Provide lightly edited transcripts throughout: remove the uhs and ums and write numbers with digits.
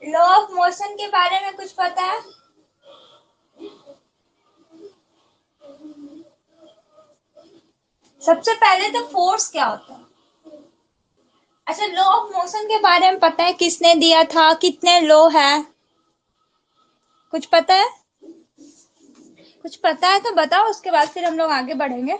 Law of motion के बारे में कुछ पता है? सबसे पहले तो फोर्स क्या होता है? अच्छा, लॉ ऑफ मोशन के बारे में पता है? किसने दिया था, कितने लॉ है, कुछ पता है? कुछ पता है तो बताओ, उसके बाद फिर हम लोग आगे बढ़ेंगे।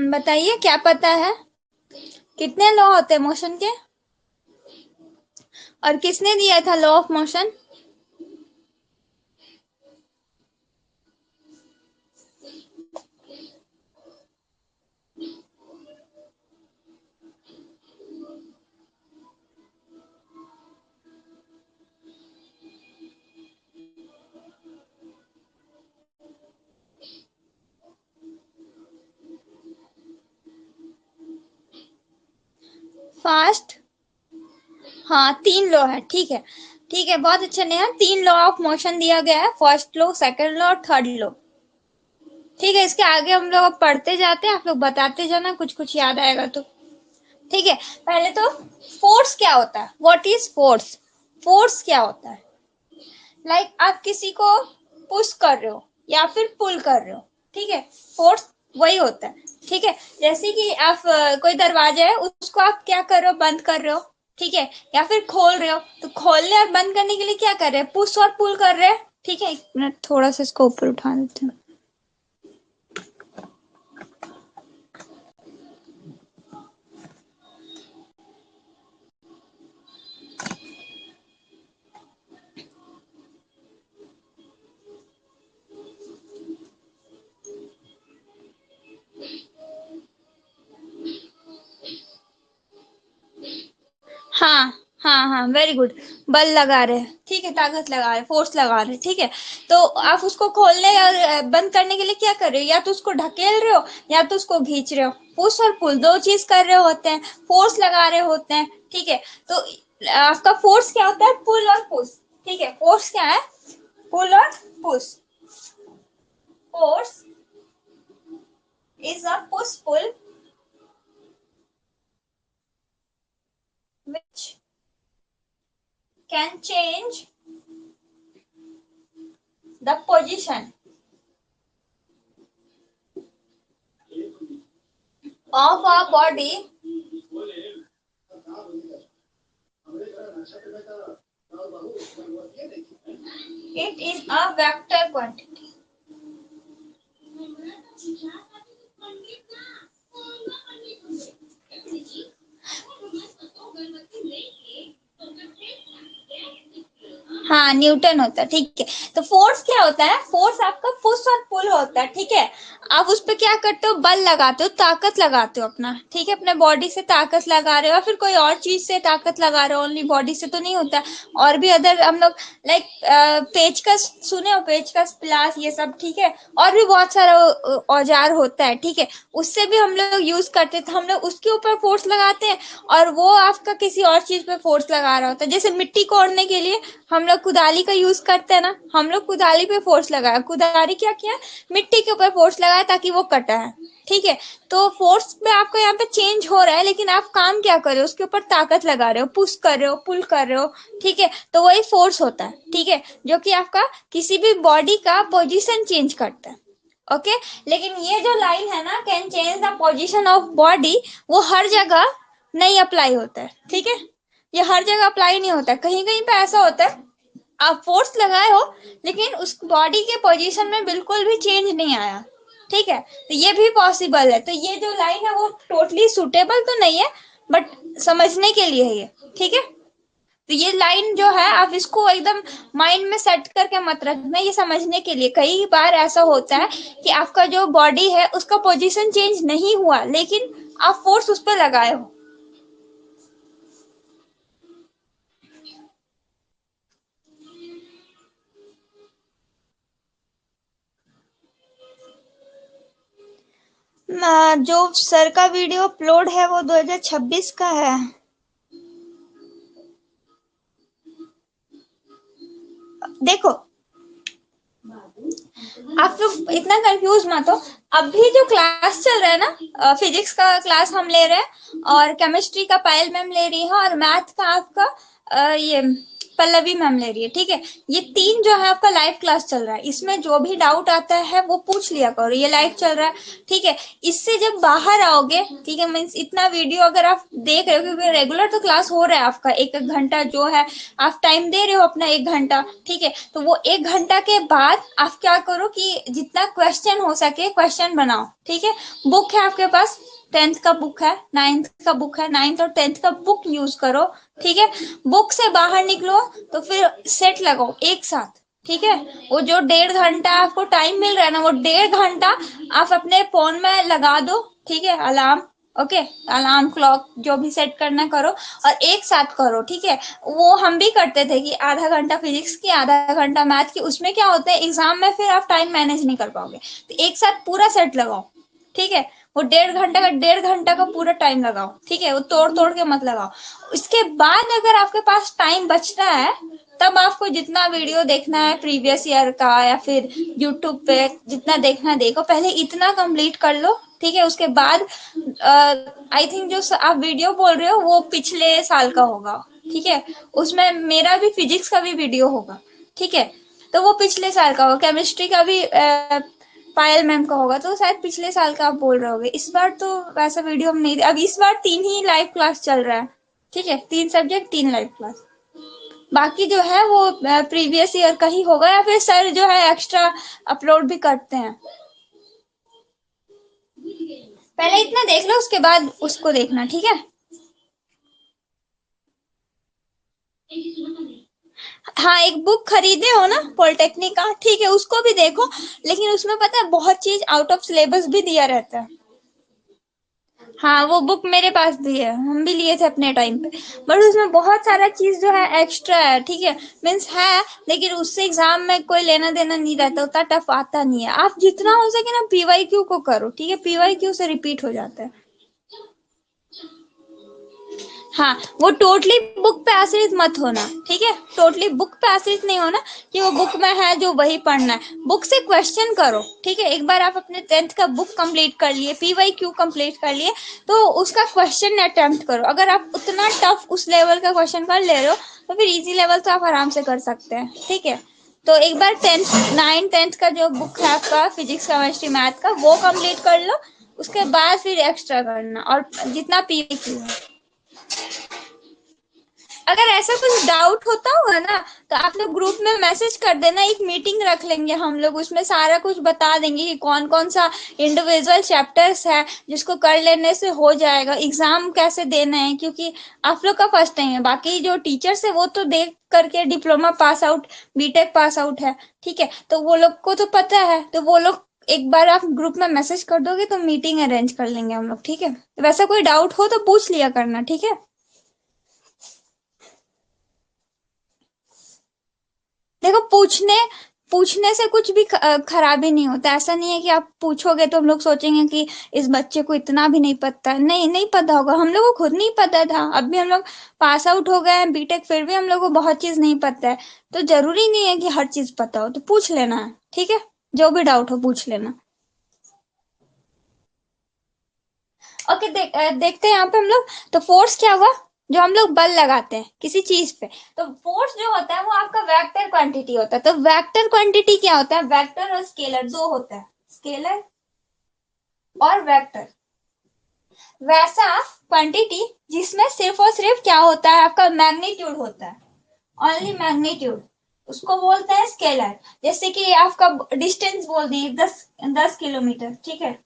बताइए क्या पता है, कितने लॉ होते हैं मोशन के, और किसने दिया था लॉ ऑफ मोशन? फास्ट, हाँ 3 लॉ है, ठीक है। ठीक है, बहुत अच्छा नेहा, 3 लॉ ऑफ मोशन दिया गया है, फर्स्ट लॉ, सेकंड लॉ और थर्ड लॉ। ठीक है, इसके आगे हम लोग अब पढ़ते जाते हैं, आप लोग बताते जाना, कुछ कुछ याद आएगा तो। ठीक है, पहले तो फोर्स क्या होता है, व्हाट इज फोर्स? फोर्स क्या होता है? आप किसी को पुश कर रहे हो या फिर पुल कर रहे हो, ठीक है, फोर्स वही होता है। ठीक है, जैसे कि आप कोई दरवाजा है, उसको आप क्या कर रहे हो, बंद कर रहे हो, ठीक है, या फिर खोल रहे हो, तो खोलने और बंद करने के लिए क्या कर रहे हैं, पुश और पुल कर रहे हैं। ठीक है, 1 मिनट थोड़ा सा इसको ऊपर उठा देते हैं। हाँ हाँ हाँ, वेरी गुड। बल लगा रहे हैं, ठीक है, ताकत लगा रहे, फोर्स लगा रहे, ठीक है। तो आप उसको खोलने और बंद करने के लिए क्या कर रहे हो, या तो उसको ढकेल रहे हो या तो उसको खींच रहे हो। पुश और पुल दो चीज कर रहे होते हैं, फोर्स लगा रहे होते हैं, ठीक है। तो आपका फोर्स क्या होता है, पुल और पुश। ठीक है, फोर्स क्या है, पुल और push. Force is a push pull which can change the position of a body. It is a vector quantity. हाँ, न्यूटन होता है, ठीक है। तो फोर्स क्या होता है, फोर्स आपका पुश और पुल होता है, ठीक है। आप उस पर क्या करते हो, बल लगाते हो, ताकत लगाते हो अपना, ठीक है, अपने बॉडी से ताकत लगा रहे हो, या फिर कोई और चीज से ताकत लगा रहे हो, ओनली बॉडी से तो नहीं होता। और भी अदर हम लोग लाइक पेचकस सुने हो, पेचकस, प्लास, ये सब, ठीक है। और भी बहुत सारा औजार होता है, ठीक है, उससे भी हम लोग यूज करते थे, हम लोग उसके ऊपर फोर्स लगाते हैं, और वो आपका किसी और चीज पे फोर्स लगा रहा होता है। जैसे मिट्टी कोड़ने के लिए हम लोग कुदाली का यूज करते हैं ना, हम लोग कुदाली पे फोर्स लगाया, कुदाली क्या किया, मिट्टी के ऊपर फोर्स लगाया ताकि वो कटा है, ठीक है। तो फोर्स में आपका यहाँ पे चेंज हो रहा है, लेकिन आप काम क्या कर रहे हो, उसके ऊपर ताकत लगा रहे हो, पुश कर रहे हो, पुल कर रहे हो, ठीक है। तो वही फोर्स होता है, ठीक है, जो कि आपका किसी भी बॉडी का पोजीशन चेंज करता है। ओके, लेकिन ये जो लाइन है ना, can change the position of body, वो हर जगह नहीं अप्लाई होता है, ठीक है। ये हर जगह अप्लाई नहीं होता है, कहीं कहीं पे ऐसा होता है, आप फोर्स लगाए हो लेकिन उस बॉडी के पोजीशन में बिल्कुल भी चेंज नहीं आया, ठीक है। तो ये भी पॉसिबल है। तो ये जो लाइन है वो टोटली सुटेबल तो नहीं है, बट समझने के लिए है ये, ठीक है। तो ये लाइन जो है, आप इसको एकदम माइंड में सेट करके मत रखना, ये समझने के लिए, कई बार ऐसा होता है कि आपका जो बॉडी है उसका पोजीशन चेंज नहीं हुआ, लेकिन आप फोर्स उस पर लगाए हो। जो सर का वीडियो अपलोड है वो 2026 का है। देखो आप लोग इतना कंफ्यूज मत हो। अभी जो क्लास चल रहा है ना, फिजिक्स का क्लास हम ले रहे हैं, और केमिस्ट्री का पायल मैम ले रही है, और मैथ का आपका ये पल्लवी मैम ले रही है, ठीक है। ये तीन जो है आपका लाइव क्लास चल रहा है, इसमें जो भी डाउट आता है वो पूछ लिया करो, ये लाइव चल रहा है, ठीक है। इससे जब बाहर आओगे, ठीक है, मीन्स इतना वीडियो अगर आप देख रहे हो, क्योंकि रेगुलर तो क्लास हो रहा है आपका, एक एक घंटा जो है आप टाइम दे रहे हो अपना 1 घंटा, ठीक है। तो वो 1 घंटा के बाद आप क्या करो कि जितना क्वेश्चन हो सके क्वेश्चन बनाओ, ठीक है। बुक है आपके पास, 10th का बुक है, 9th का बुक है, 9th और 10th का बुक यूज करो, ठीक है। बुक से बाहर निकलो तो फिर सेट लगाओ एक साथ, ठीक है। वो जो 1.5 घंटा आपको टाइम मिल रहा है ना, वो 1.5 घंटा आप अपने फोन में लगा दो, ठीक है, अलार्म, ओके, अलार्म क्लॉक जो भी सेट करना करो, और एक साथ करो, ठीक है। वो हम भी करते थे कि आधा घंटा फिजिक्स की, आधा घंटा मैथ की। उसमें क्या होता है, एग्जाम में फिर आप टाइम मैनेज नहीं कर पाओगे, तो एक साथ पूरा सेट लगाओ, ठीक है। वो 1.5 घंटा का पूरा टाइम लगाओ, ठीक है, वो तोड़ तोड़ के मत लगाओ। उसके बाद अगर आपके पास टाइम बचता है, तब आपको जितना वीडियो देखना है प्रीवियस ईयर का, या फिर यूट्यूब पे जितना देखना है देखो, पहले इतना कंप्लीट कर लो, ठीक है। उसके बाद आई थिंक जो आप वीडियो बोल रहे हो वो पिछले साल का होगा, ठीक है। उसमें मेरा भी फिजिक्स का भी वीडियो होगा, ठीक है। तो वो पिछले साल का होगा, केमिस्ट्री का भी पायल मैम का होगा, तो शायद पिछले साल का आप बोल रहे होगे। इस बार तो वैसा वीडियो हम नहीं, अब इस बार 3 ही लाइव क्लास चल रहा है, ठीक है, 3 सब्जेक्ट 3 लाइव क्लास। बाकी जो है वो प्रीवियस ईयर का ही होगा, या फिर सर जो है एक्स्ट्रा अपलोड भी करते हैं। पहले इतना देख लो, उसके बाद उसको देखना, ठीक है। हाँ, एक बुक खरीदे हो ना पॉलिटेक्निक का, ठीक है, उसको भी देखो। लेकिन उसमें पता है बहुत चीज आउट ऑफ सिलेबस भी दिया रहता है। हाँ, वो बुक मेरे पास भी है, हम भी लिए थे अपने टाइम पे। बट उसमें बहुत सारा चीज जो है एक्स्ट्रा है, ठीक है, मीन्स है, लेकिन उससे एग्जाम में कोई लेना देना नहीं रहता, उतना टफ आता नहीं है। आप जितना हो सके ना पीवाईक्यू को करो, ठीक है, पीवाईक्यू से रिपीट हो जाता है। हाँ, वो टोटली बुक पे आश्रित मत होना, ठीक है, टोटली बुक पे आश्रित नहीं होना कि वो बुक में है जो वही पढ़ना है। बुक से क्वेश्चन करो, ठीक है। एक बार आप अपने 10th का बुक कंप्लीट कर लिए, पीवाईक्यू कंप्लीट कर लिए, तो उसका क्वेश्चन अटेम्प्ट करो। अगर आप उतना टफ उस लेवल का क्वेश्चन कर ले रहे हो, तो फिर इजी लेवल तो आप आराम से कर सकते हैं, ठीक है। तो एक बार 9th 10th का जो बुक है आपका फिजिक्स केमिस्ट्री मैथ का, वो कंप्लीट कर लो। उसके बाद फिर एक्स्ट्रा करना, और जितना पीवाईक्यू है। अगर ऐसा कुछ डाउट होता होगा ना, तो आप लोग ग्रुप में मैसेज कर देना, एक मीटिंग रख लेंगे हम लोग, उसमें सारा कुछ बता देंगे कि कौन कौन सा इंडिविजुअल चैप्टर्स है जिसको कर लेने से हो जाएगा, एग्जाम कैसे देना है, क्योंकि आप लोग का फर्स्ट टाइम है। बाकी जो टीचर्स है वो तो देख करके diploma pass out, BTech pass out है, ठीक है, तो वो लोग को तो पता है। तो वो लोग एक बार आप ग्रुप में मैसेज कर दोगे तो मीटिंग अरेंज कर लेंगे हम लोग, ठीक है। तो वैसा कोई डाउट हो तो पूछ लिया करना, ठीक है। देखो, पूछने से कुछ भी खराबी नहीं होता। ऐसा नहीं है कि आप पूछोगे तो हम लोग सोचेंगे कि इस बच्चे को इतना भी नहीं पता है। नहीं, नहीं पता होगा, हम लोग को खुद नहीं पता था, अब भी हम लोग पास आउट हो गए हैं बीटेक, फिर भी हम लोग को बहुत चीज नहीं पता है। तो जरूरी नहीं है कि हर चीज पता हो, तो पूछ लेना है, ठीक है, जो भी डाउट हो पूछ लेना। ओके, देखते हैं यहाँ पे हम लोग। तो फोर्स क्या हुआ, जो हम लोग बल लगाते हैं किसी चीज पे, तो फोर्स जो होता है वो आपका वेक्टर क्वांटिटी होता है। तो वेक्टर क्वांटिटी क्या होता है, वेक्टर और स्केलर दो होता है, स्केलर और वेक्टर। वैसा क्वांटिटी जिसमें सिर्फ और सिर्फ क्या होता है, आपका मैग्नीट्यूड होता है, ओनली मैग्नीट्यूड, उसको बोलते हैं स्केलर। जैसे कि आपका डिस्टेंस बोल दिए 10 10 किलोमीटर, ठीक है,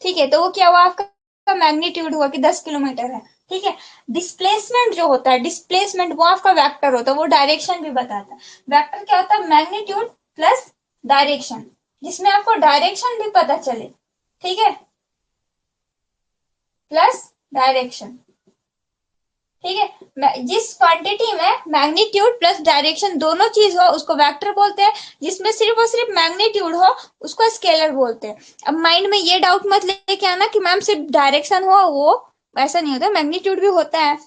ठीक है, तो वो क्या हुआ, आपका मैग्नीट्यूड हुआ कि 10 किलोमीटर है, ठीक है। डिस्प्लेसमेंट जो होता है, डिस्प्लेसमेंट वो आपका वेक्टर होता है, वो डायरेक्शन भी बताता है। वेक्टर क्या होता है, मैग्नीट्यूड प्लस डायरेक्शन, जिसमें आपको डायरेक्शन भी पता चले, ठीक है, प्लस डायरेक्शन, ठीक है। जिस क्वांटिटी में मैग्नीट्यूड प्लस डायरेक्शन दोनों चीज हो उसको वेक्टर बोलते हैं, जिसमें सिर्फ और सिर्फ मैग्नीट्यूड हो उसको स्केलर बोलते हैं। अब माइंड में ये डाउट मत लेके आना कि मैम सिर्फ डायरेक्शन हो, वो वैसा नहीं होता, मैग्नीट्यूड भी होता है,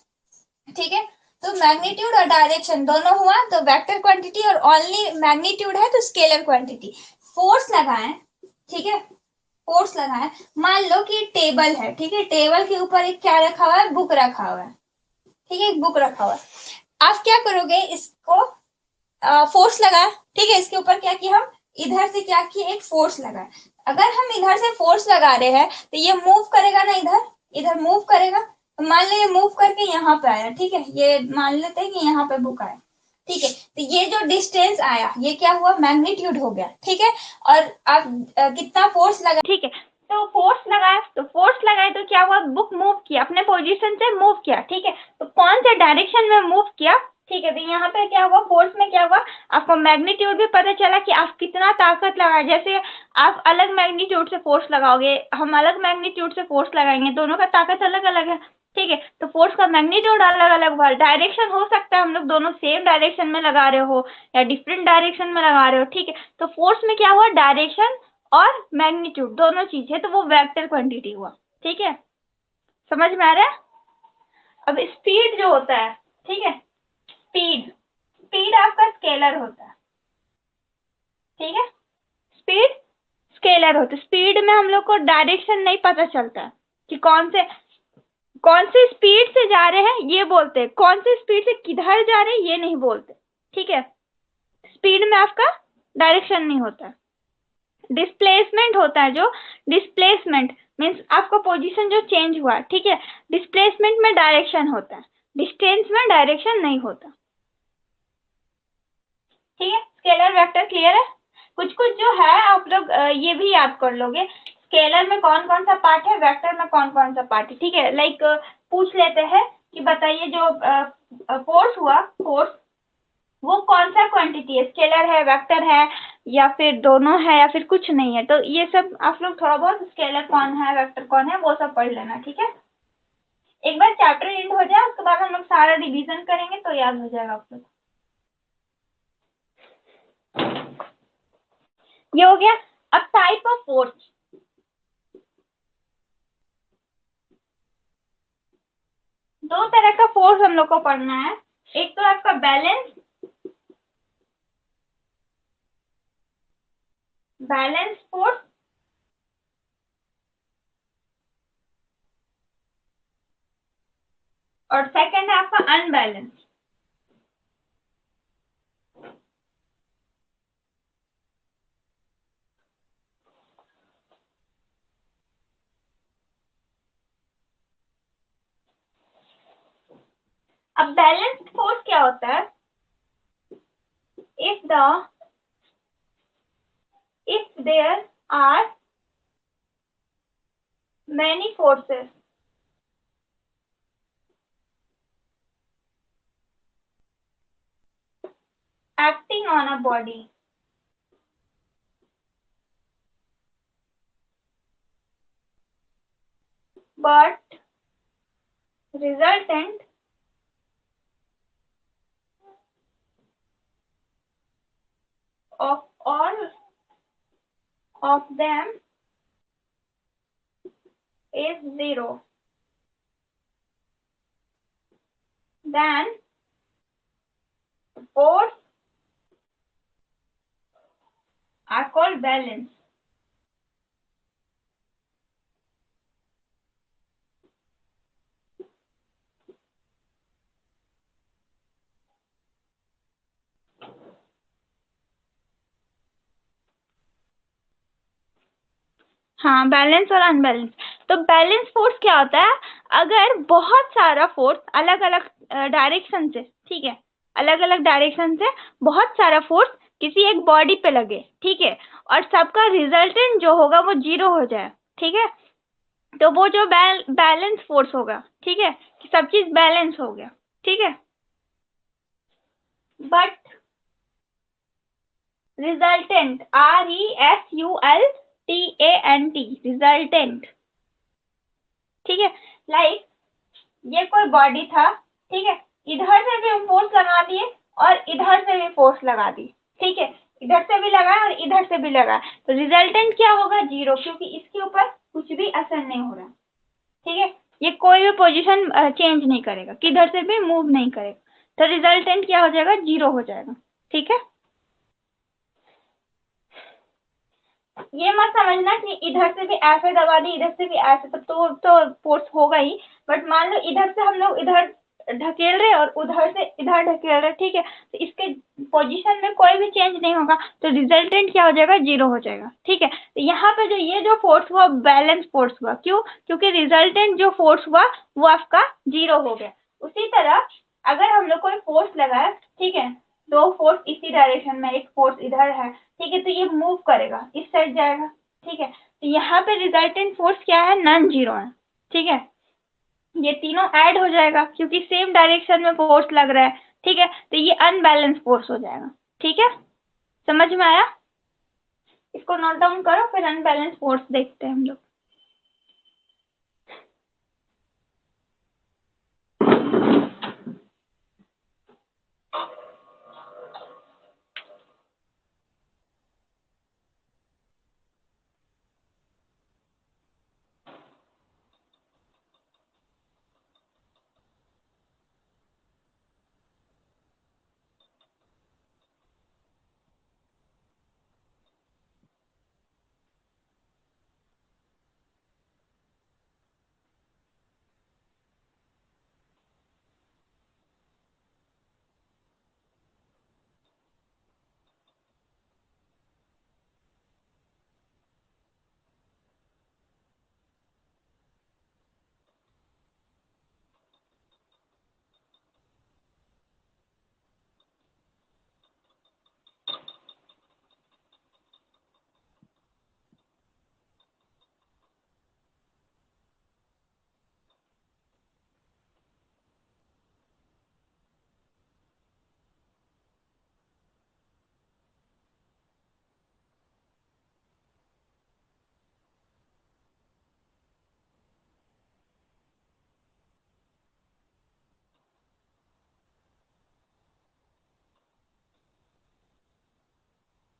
ठीक है। तो मैग्नीट्यूड और डायरेक्शन दोनों हुआ तो वेक्टर क्वांटिटी, और ओनली मैग्नीट्यूड है तो स्केलर क्वांटिटी। फोर्स लगाएं, ठीक है, फोर्स लगाएं। मान लो कि टेबल है, ठीक है, टेबल के ऊपर एक क्या रखा हुआ है, बुक रखा हुआ है, ठीक है, एक बुक रखा हुआ है। आप क्या करोगे, इसको फोर्स लगाए, ठीक है, इसके ऊपर क्या किया, हम इधर से क्या किए, एक फोर्स लगाए। अगर हम इधर से फोर्स लगा रहे हैं तो ये मूव करेगा ना, इधर इधर मूव करेगा। तो मान लो ये मूव करके यहाँ पे आया, ठीक है, ये मान लेते हैं कि यहाँ पे बुक आया, ठीक है, तो ये जो डिस्टेंस आया ये क्या हुआ, मैग्नीट्यूड हो गया, ठीक है। और आप कितना फोर्स लगा, ठीक है, तो फोर्स लगाया, तो फोर्स लगाए तो क्या हुआ, बुक मूव किया, अपने पोजीशन से मूव किया, ठीक है। तो कौन से डायरेक्शन में मूव किया, ठीक है, तो यहाँ पे क्या हुआ, फोर्स में क्या हुआ, आपको मैग्नीट्यूड भी पता चला कि आप कितना ताकत लगाए। जैसे आप अलग मैग्नीट्यूड से फोर्स लगाओगे, हम अलग मैग्नीट्यूड से फोर्स लगाएंगे, दोनों का ताकत अलग अलग है, ठीक है, तो फोर्स का मैग्नीट्यूड अलग अलग हुआ। डायरेक्शन हो सकता है हम लोग दोनों सेम डायरेक्शन में लगा रहे हो या डिफरेंट डायरेक्शन में लगा रहे हो, ठीक है। तो फोर्स में क्या हुआ, डायरेक्शन और मैग्नीट्यूड दोनों चीज है, तो वो वेक्टर क्वांटिटी हुआ, ठीक है, समझ में आ रहा है। अब स्पीड जो होता है, ठीक है, स्पीड, स्पीड आपका स्केलर होता है, ठीक है, स्पीड स्केलर होता है। स्पीड में हम लोग को डायरेक्शन नहीं पता चलता कि कौन से स्पीड से जा रहे हैं ये बोलते हैं, कौन से स्पीड से किधर जा रहे हैं ये नहीं बोलते, ठीक है। स्पीड में आपका डायरेक्शन नहीं होता। डिस्प्लेसमेंट होता है, जो डिस्प्लेसमेंट मीन्स आपका पोजीशन जो चेंज हुआ, ठीक है, डिस्प्लेसमेंट में डायरेक्शन होता है, डिस्टेंस में डायरेक्शन नहीं होता, ठीक है। स्केलर वेक्टर क्लियर है। कुछ कुछ जो है आप लोग ये भी याद कर लोगे, स्केलर में कौन कौन सा पार्ट है, वेक्टर में कौन कौन सा पार्ट है, ठीक है। लाइक पूछ लेते हैं कि बताइए जो फोर्स हुआ, फोर्स वो कौन सा क्वांटिटी है, स्केलर है, वेक्टर है, या फिर दोनों है, या फिर कुछ नहीं है। तो ये सब आप लोग थोड़ा बहुत स्केलर कौन है, वेक्टर कौन है, वो सब पढ़ लेना, ठीक है। एक बार चैप्टर एंड हो जाए उसके बाद हम लोग सारा रिवीजन करेंगे तो याद हो जाएगा आप लोग। ये हो गया। अब टाइप ऑफ फोर्स, दो तरह का फोर्स हम लोग को पढ़ना है। एक तो आपका बैलेंस, बैलेंस फोर्स, और सेकंड है आपका अनबैलेंस। अब बैलेंस फोर्स क्या होता है, if there are many forces acting on a body, but resultant of all of them is zero, then force are called balance। हाँ, बैलेंस और अनबैलेंस। तो बैलेंस फोर्स क्या होता है, अगर बहुत सारा फोर्स अलग अलग डायरेक्शन से, ठीक है, अलग अलग डायरेक्शन से बहुत सारा फोर्स किसी एक बॉडी पे लगे, ठीक है, और सबका रिजल्टेंट जो होगा वो जीरो हो जाए, ठीक है, तो वो जो बैलेंस फोर्स होगा, ठीक है, कि सब चीज बैलेंस हो गया, ठीक है। बट रिजल्टेंट, RESULTANT, रिजल्टेंट, ठीक है। लाइक ये कोई बॉडी था, ठीक है, इधर से भी फोर्स लगा दिए और इधर से भी फोर्स लगा दी, ठीक है, इधर से भी लगा और इधर से भी लगा, तो रिजल्टेंट क्या होगा, जीरो, क्योंकि इसके ऊपर कुछ भी असर नहीं हो रहा, ठीक है, ये कोई भी पोजीशन चेंज नहीं करेगा, किधर से भी मूव नहीं करेगा। तो रिजल्टेंट क्या हो जाएगा, 0 हो जाएगा। ठीक है, ये मत समझना कि इधर से भी ऐसे दबा दी इधर से भी ऐसे, तो फोर्स होगा ही। बट मान लो इधर से हम लोग इधर ढकेल रहे और उधर से इधर ढकेल रहे, ठीक है, तो इसके पोजीशन में कोई भी चेंज नहीं होगा, तो रिजल्टेंट क्या हो जाएगा, 0 हो जाएगा। ठीक है, तो यहाँ पे जो ये जो फोर्स हुआ बैलेंस फोर्स हुआ, क्यों, क्योंकि रिजल्टेंट जो फोर्स हुआ वो आपका 0 हो गया। उसी तरह अगर हम लोग कोई फोर्स लगाए, ठीक है, दो फोर्स इसी डायरेक्शन में, एक फोर्स इधर है, ठीक है, तो ये मूव करेगा, इस साइड जाएगा। ठीक है, तो यहाँ पे रिजल्टेंट फोर्स क्या है, नॉन जीरो है। ठीक है, ये तीनों ऐड हो जाएगा क्योंकि सेम डायरेक्शन में फोर्स लग रहा है। ठीक है, तो ये अनबैलेंस फोर्स हो जाएगा। ठीक है, समझ में आया? इसको नोट डाउन करो, फिर अनबैलेंस फोर्स देखते हैं हम लोग।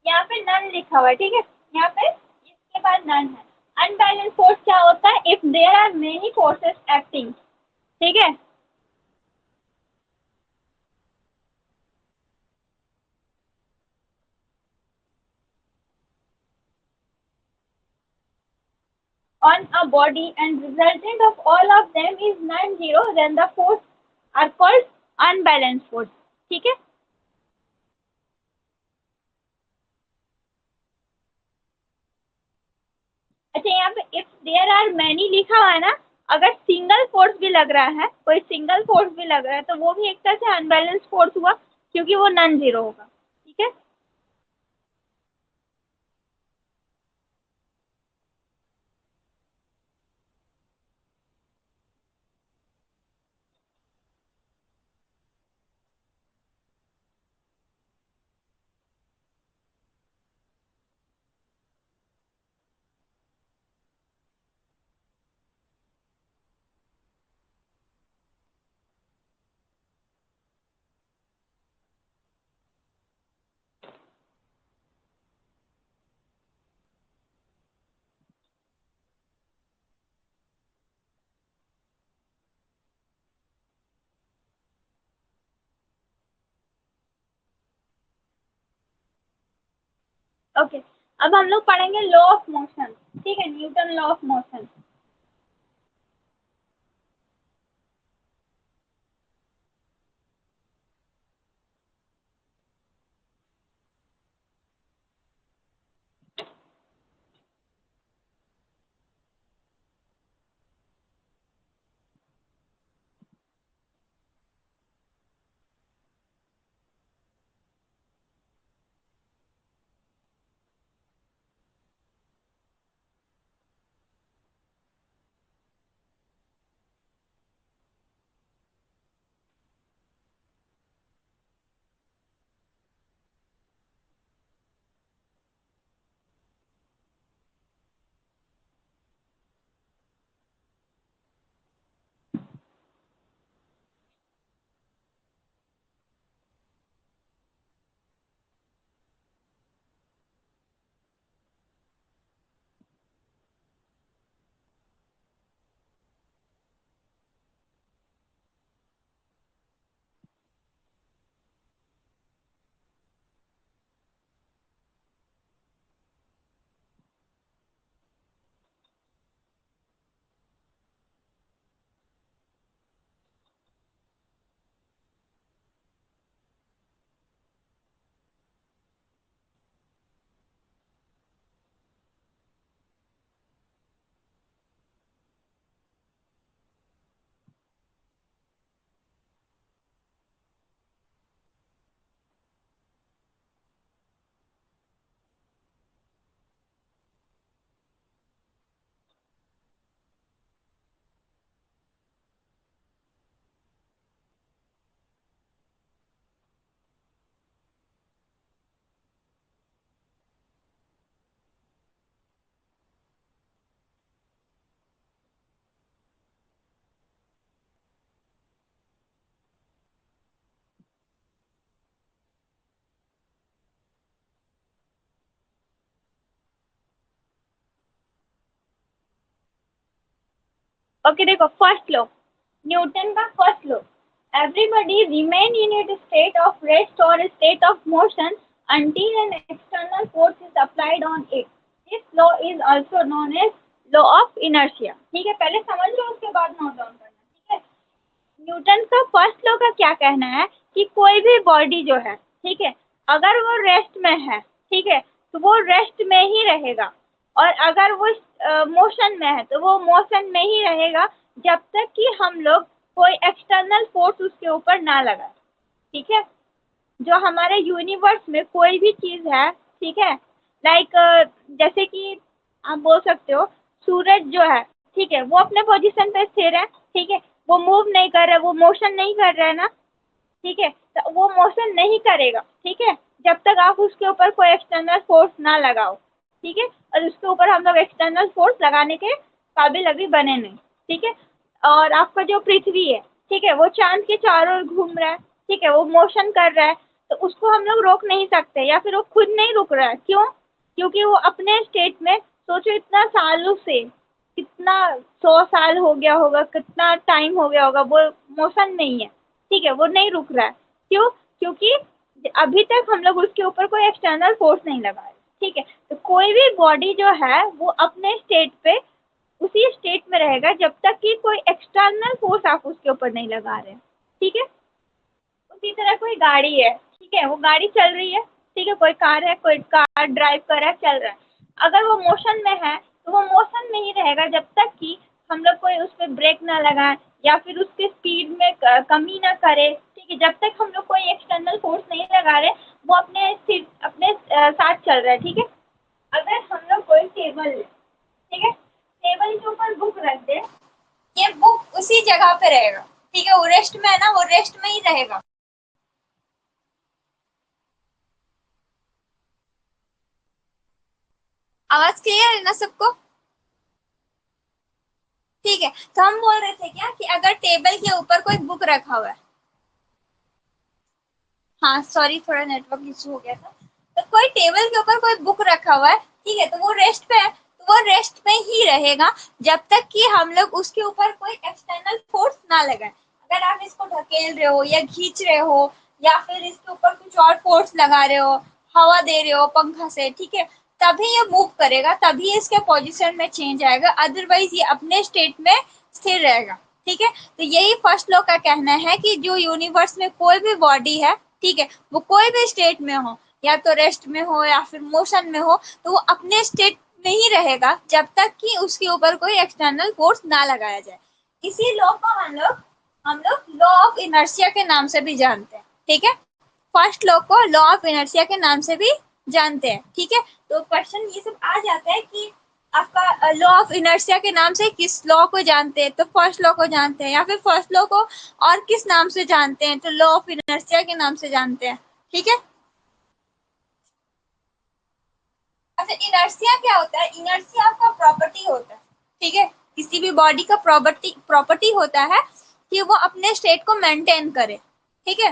यहाँ पे नन लिखा हुआ है, ठीक है, यहाँ पे इसके बाद नन है। अनबैलेंस फोर्स क्या होता है, if there are many forces acting. ठीक है, on a body and resultant of all of them is non-zero, then the force are called unbalanced force। ठीक है, अच्छा यहाँ पे इफ देयर आर मैनी लिखा हुआ है ना, अगर सिंगल फोर्स भी लग रहा है, कोई सिंगल फोर्स भी लग रहा है, तो वो भी एक तरह से अनबैलेंस फोर्स हुआ क्योंकि वो नॉन जीरो होगा। ठीक है, ओके, अब हम लोग पढ़ेंगे लॉ ऑफ मोशन। ठीक है, Newton law of motion. Okay देखो फर्स्ट लॉ, न्यूटन का first law, everybody remain in a state of rest or a state of motion until an external force is applied on it. This law is also known as law of inertia. ठीक है, पहले समझ लो उसके बाद note down करना। ठीक है, Newton का फर्स्ट लॉ का क्या कहना है कि कोई भी बॉडी जो है, ठीक है, अगर वो रेस्ट में है, ठीक है, तो वो रेस्ट में ही रहेगा, और अगर वो मोशन में है तो वो मोशन में ही रहेगा जब तक कि हम लोग कोई एक्सटर्नल फोर्स उसके ऊपर ना लगाए। ठीक है, जो हमारे यूनिवर्स में कोई भी चीज़ है, ठीक है, लाइक जैसे कि आप बोल सकते हो सूरज जो है, ठीक है, वो अपने पोजीशन पे स्थिर है, ठीक है, वो मूव नहीं कर रहा है, वो मोशन नहीं कर रहा है ना, ठीक है, तो वो मोशन नहीं करेगा, ठीक है, जब तक आप उसके ऊपर कोई एक्सटर्नल फोर्स ना लगाओ। ठीक है, और उसके ऊपर हम लोग एक्सटर्नल फोर्स लगाने के काबिल अभी बने नहीं। ठीक है, और आपका जो पृथ्वी है, ठीक है, वो चांद के चारों ओर घूम रहा है, ठीक है, वो मोशन कर रहा है, तो उसको हम लोग रोक नहीं सकते, या फिर वो खुद नहीं रुक रहा है। क्यों? क्योंकि वो अपने स्टेट में, सोचो इतना सालों से, कितना 100 साल हो गया होगा, कितना टाइम हो गया होगा, वो मोशन नहीं है, ठीक है, वो नहीं रुक रहा है। क्यों? क्योंकि अभी तक हम लोग उसके ऊपर कोई एक्सटर्नल फोर्स नहीं लगा रहे। ठीक है, तो कोई भी बॉडी जो है वो अपने स्टेट पे उसी स्टेट में रहेगा जब तक कि कोई एक्सटर्नल फोर्स आप उसके ऊपर नहीं लगा रहे। ठीक है, उसी तरह कोई गाड़ी है, ठीक है, वो गाड़ी चल रही है, ठीक है, कोई कार है, कोई कार ड्राइव कर रहा है, चल रहा है, अगर वो मोशन में है तो वो मोशन में ही रहेगा जब तक कि हम लोग कोई उस पर ब्रेक ना लगाए या फिर उसके स्पीड में कमी ना करे। ठीक है, जब तक हम लोग कोई एक्सटर्नल फोर्स नहीं लगा रहे, वो अपने साथ चल रहा है। ठीक है, अगर हम लोग कोई टेबल ले, ठीक है, टेबल के ऊपर बुक रख दे, ये बुक उसी जगह पे रहेगा। ठीक है, वो रेस्ट में है ना, वो रेस्ट में ही रहेगा। आवाज क्लियर है ना सबको? ठीक है, तो हम बोल रहे थे क्या कि अगर टेबल के ऊपर कोई बुक रखा हुआ है, हाँ सॉरी थोड़ा नेटवर्क इशू हो गया था, तो कोई टेबल के ऊपर कोई बुक रखा हुआ है, ठीक है, तो वो रेस्ट पे है, तो वो रेस्ट में ही रहेगा जब तक कि हम लोग उसके ऊपर कोई एक्सटर्नल फोर्स ना लगाए। अगर आप इसको ढकेल रहे हो या खींच रहे हो या फिर इसके ऊपर कुछ और फोर्स लगा रहे हो, हवा दे रहे हो पंखा से, ठीक है, तभी ये मूव करेगा, तभी इसके पोजिशन में चेंज आएगा, अदरवाइज ये अपने स्टेट में स्थिर रहेगा। ठीक है, तो यही फर्स्ट लॉ का कहना है कि जो यूनिवर्स में कोई भी बॉडी है, ठीक है, वो कोई भी स्टेट में हो, या तो रेस्ट में हो या फिर मोशन में हो, तो वो अपने स्टेट में ही रहेगा जब तक कि उसके ऊपर कोई एक्सटर्नल फोर्स ना लगाया जाए। इसी लॉ को हम लोग लॉ ऑफ इनर्शिया के नाम से भी जानते हैं। ठीक है, फर्स्ट लॉ को लॉ ऑफ इनर्शिया के नाम से भी जानते हैं। ठीक है, तो क्वेश्चन ये सब आ जाता है कि आपका लॉ ऑफ इनर्शिया के नाम से किस लॉ को जानते हैं, तो फर्स्ट लॉ को जानते हैं, या फिर फर्स्ट लॉ को और किस नाम से जानते हैं, तो लॉ ऑफ इनर्शिया के नाम से जानते हैं। ठीक है, अच्छा इनर्शिया क्या होता है? इनर्शिया आपका प्रॉपर्टी होता है। ठीक है, किसी भी बॉडी का प्रॉपर्टी होता है कि वो अपने स्टेट को मेंटेन करे। ठीक है,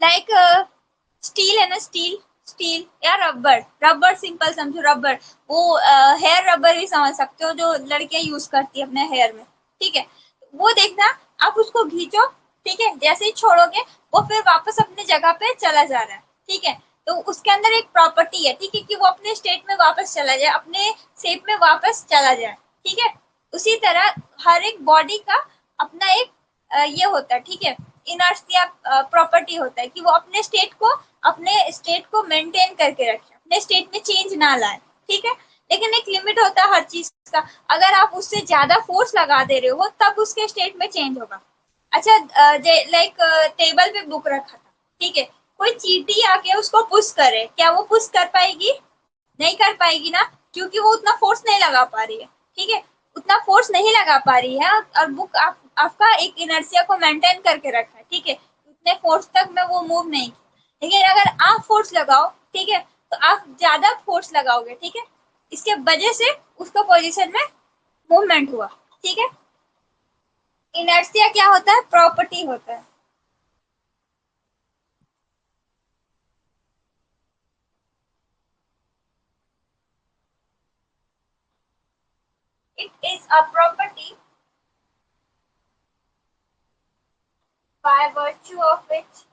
लाइक स्टील है ना, स्टील या रबर, रबर सिंपल समझो, रबर, वो हेयर रबर भी समझ सकते हो जो लड़कियां यूज करती है अपने हेयर में। ठीक है, वो देखना, आप उसको खींचो, ठीक है, जैसे ही छोड़ोगे वो फिर वापस अपनी जगह पे चला जा रहा है। ठीक है, तो उसके अंदर एक प्रॉपर्टी है, ठीक है, कि वो अपने स्टेट में वापस चला जाए, अपने शेप में वापस चला जाए। ठीक है, उसी तरह हर एक बॉडी का अपना एक ये होता है। ठीक है, इनर्शिया प्रॉपर्टी होता है कि वो अपने स्टेट को मेंटेन करके रखे, अपने स्टेट में चेंज ना लाए। ठीक है, लेकिन एक लिमिट होता है हर चीज का, अगर आप उससे ज्यादा फोर्स लगा दे रहे हो तब उसके स्टेट में चेंज होगा। अच्छा, लाइक टेबल पे बुक रखा था, ठीक है, कोई चींटी आके उसको पुश करे, क्या वो पुश कर पाएगी? नहीं कर पाएगी ना, क्योंकि वो उतना फोर्स नहीं लगा पा रही है। ठीक है, उतना फोर्स नहीं लगा पा रही है, और बुक आपका एक इनर्शिया को मेंटेन करके रखा है। ठीक है, उतने फोर्स तक में वो मूव नहीं की, लेकिन अगर आप फोर्स लगाओ, ठीक है, तो आप ज्यादा फोर्स लगाओगे। ठीक है, इसके वजह से उसका पोजीशन में मूवमेंट हुआ। ठीक है, इनर्शिया क्या होता है? प्रॉपर्टी होता है। It is a property by virtue of which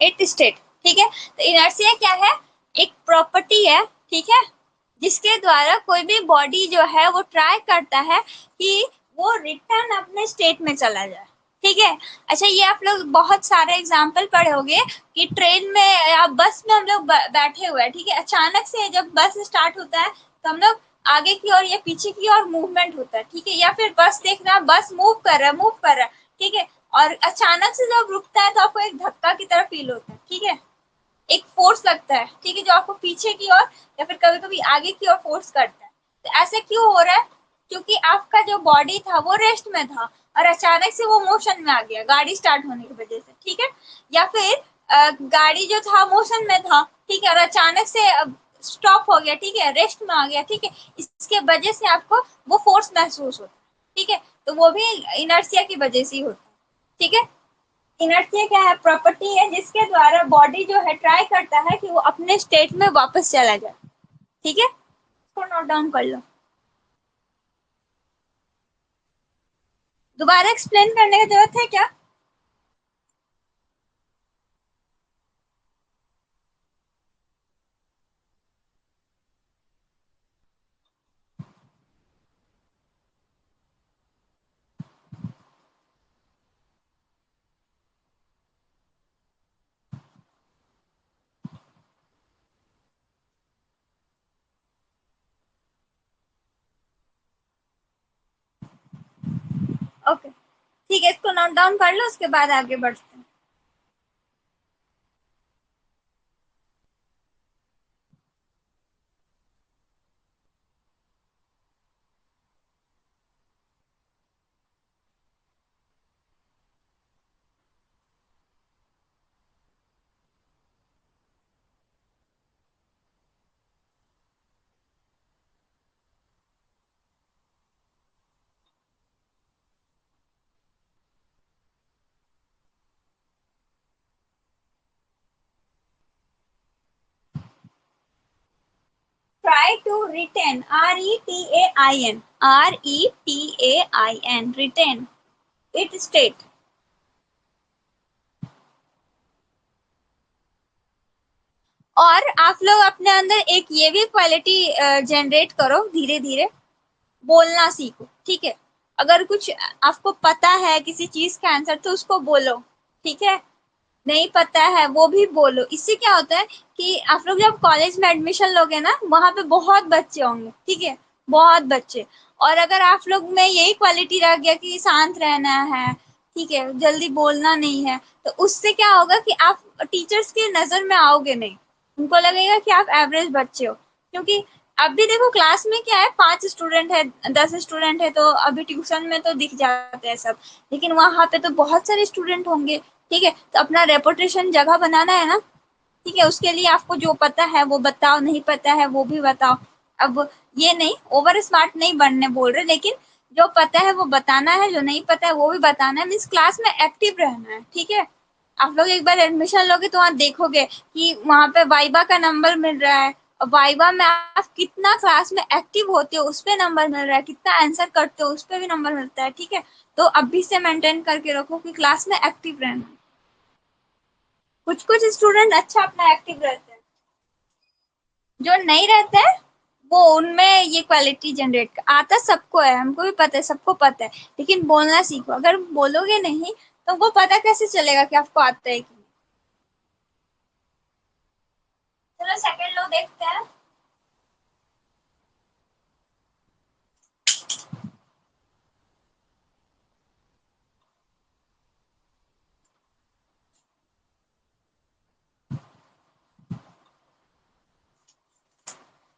it state. ठीक है, तो इनर्शिया क्या है, एक प्रॉपर्टी है, ठीक है, जिसके द्वारा कोई भी बॉडी जो है वो ट्राई करता है कि वो रिटर्न अपने स्टेट में चला जाए। ठीक है, अच्छा ये आप लोग बहुत सारे एग्जाम्पल पढ़े होंगे कि ट्रेन में या बस में हम लोग बैठे हुए हैं, ठीक है, अचानक से जब बस स्टार्ट होता है तो हम लोग आगे की ओर या पीछे की ओर मूवमेंट होता है, ठीक है, या फिर बस देख रहा है, बस मूव कर रहा है, मूव कर रहा है, ठीक है, और अचानक से जब रुकता है तो आपको एक धक्का की तरह फील होता है, ठीक है, एक फोर्स लगता है, ठीक है, जो आपको पीछे की ओर या फिर कभी कभी आगे की ओर फोर्स करता है। तो ऐसा क्यों हो रहा है, क्योंकि आपका जो बॉडी था वो रेस्ट में था और अचानक से वो मोशन में आ गया गाड़ी स्टार्ट होने की वजह से, ठीक है, या फिर गाड़ी जो था मोशन में था, ठीक है, और अचानक से स्टॉप हो गया, ठीक है, रेस्ट में आ गया, ठीक है, इसके वजह से आपको वो फोर्स महसूस होता है, ठीक है, तो वो भी इनर्शिया की वजह से ही होता है। ठीक है, इनर्शिया क्या है, प्रॉपर्टी है जिसके द्वारा बॉडी जो है ट्राई करता है कि वो अपने स्टेट में वापस चला जाए। ठीक है, इसको नोट डाउन कर लो। दोबारा एक्सप्लेन करने की जरूरत है क्या? ओके, ठीक है, इसको नोट डाउन कर लो, उसके बाद आगे बढ़ते हैं। Try to retain, retain, retain, retain it state। और आप लोग अपने अंदर एक ये भी क्वालिटी जनरेट करो धीरे धीरे, बोलना सीखो, ठीक है, अगर कुछ आपको पता है किसी चीज का आंसर तो उसको बोलो, ठीक है, नहीं पता है वो भी बोलो। इससे क्या होता है कि आप लोग जब कॉलेज में एडमिशन लोगे ना, वहां पे बहुत बच्चे होंगे, ठीक है, बहुत बच्चे, और अगर आप लोग में यही क्वालिटी रह गया कि शांत रहना है, ठीक है, जल्दी बोलना नहीं है, तो उससे क्या होगा कि आप टीचर्स की नजर में आओगे नहीं, उनको लगेगा कि आप एवरेज बच्चे हो, क्योंकि अभी देखो क्लास में क्या है, 5 स्टूडेंट है, 10 स्टूडेंट है, तो अभी ट्यूशन में तो दिख जाते हैं सब, लेकिन वहां पे तो बहुत सारे स्टूडेंट होंगे, ठीक है, तो अपना रेपुटेशन जगह बनाना है ना, ठीक है, उसके लिए आपको जो पता है वो बताओ, नहीं पता है वो भी बताओ। अब ये नहीं ओवर स्मार्ट नहीं बनने बोल रहे, लेकिन जो पता है वो बताना है, जो नहीं पता है वो भी बताना है, मीन्स क्लास में एक्टिव रहना है, ठीक है। आप लोग एक बार एडमिशन लोगे तो वहाँ देखोगे कि वहाँ पे वाइवा का नंबर मिल रहा है, और वाइवा में आप कितना क्लास में एक्टिव होते हो उस पे नंबर मिल रहा है, कितना आंसर करते हो उस पे भी नंबर मिलता है, ठीक है, तो अभी से मेंटेन करके रखो कि क्लास में एक्टिव रहना। कुछ कुछ स्टूडेंट अच्छा अपना एक्टिव रहते हैं, जो नहीं रहते हैं वो उनमें ये क्वालिटी जनरेट आता सबको है, हमको भी पता है, सबको पता है, लेकिन बोलना सीखो, अगर बोलोगे नहीं तो वो पता कैसे चलेगा कि आपको आता है कि नहीं। चलो सेकंड लो देखते हैं।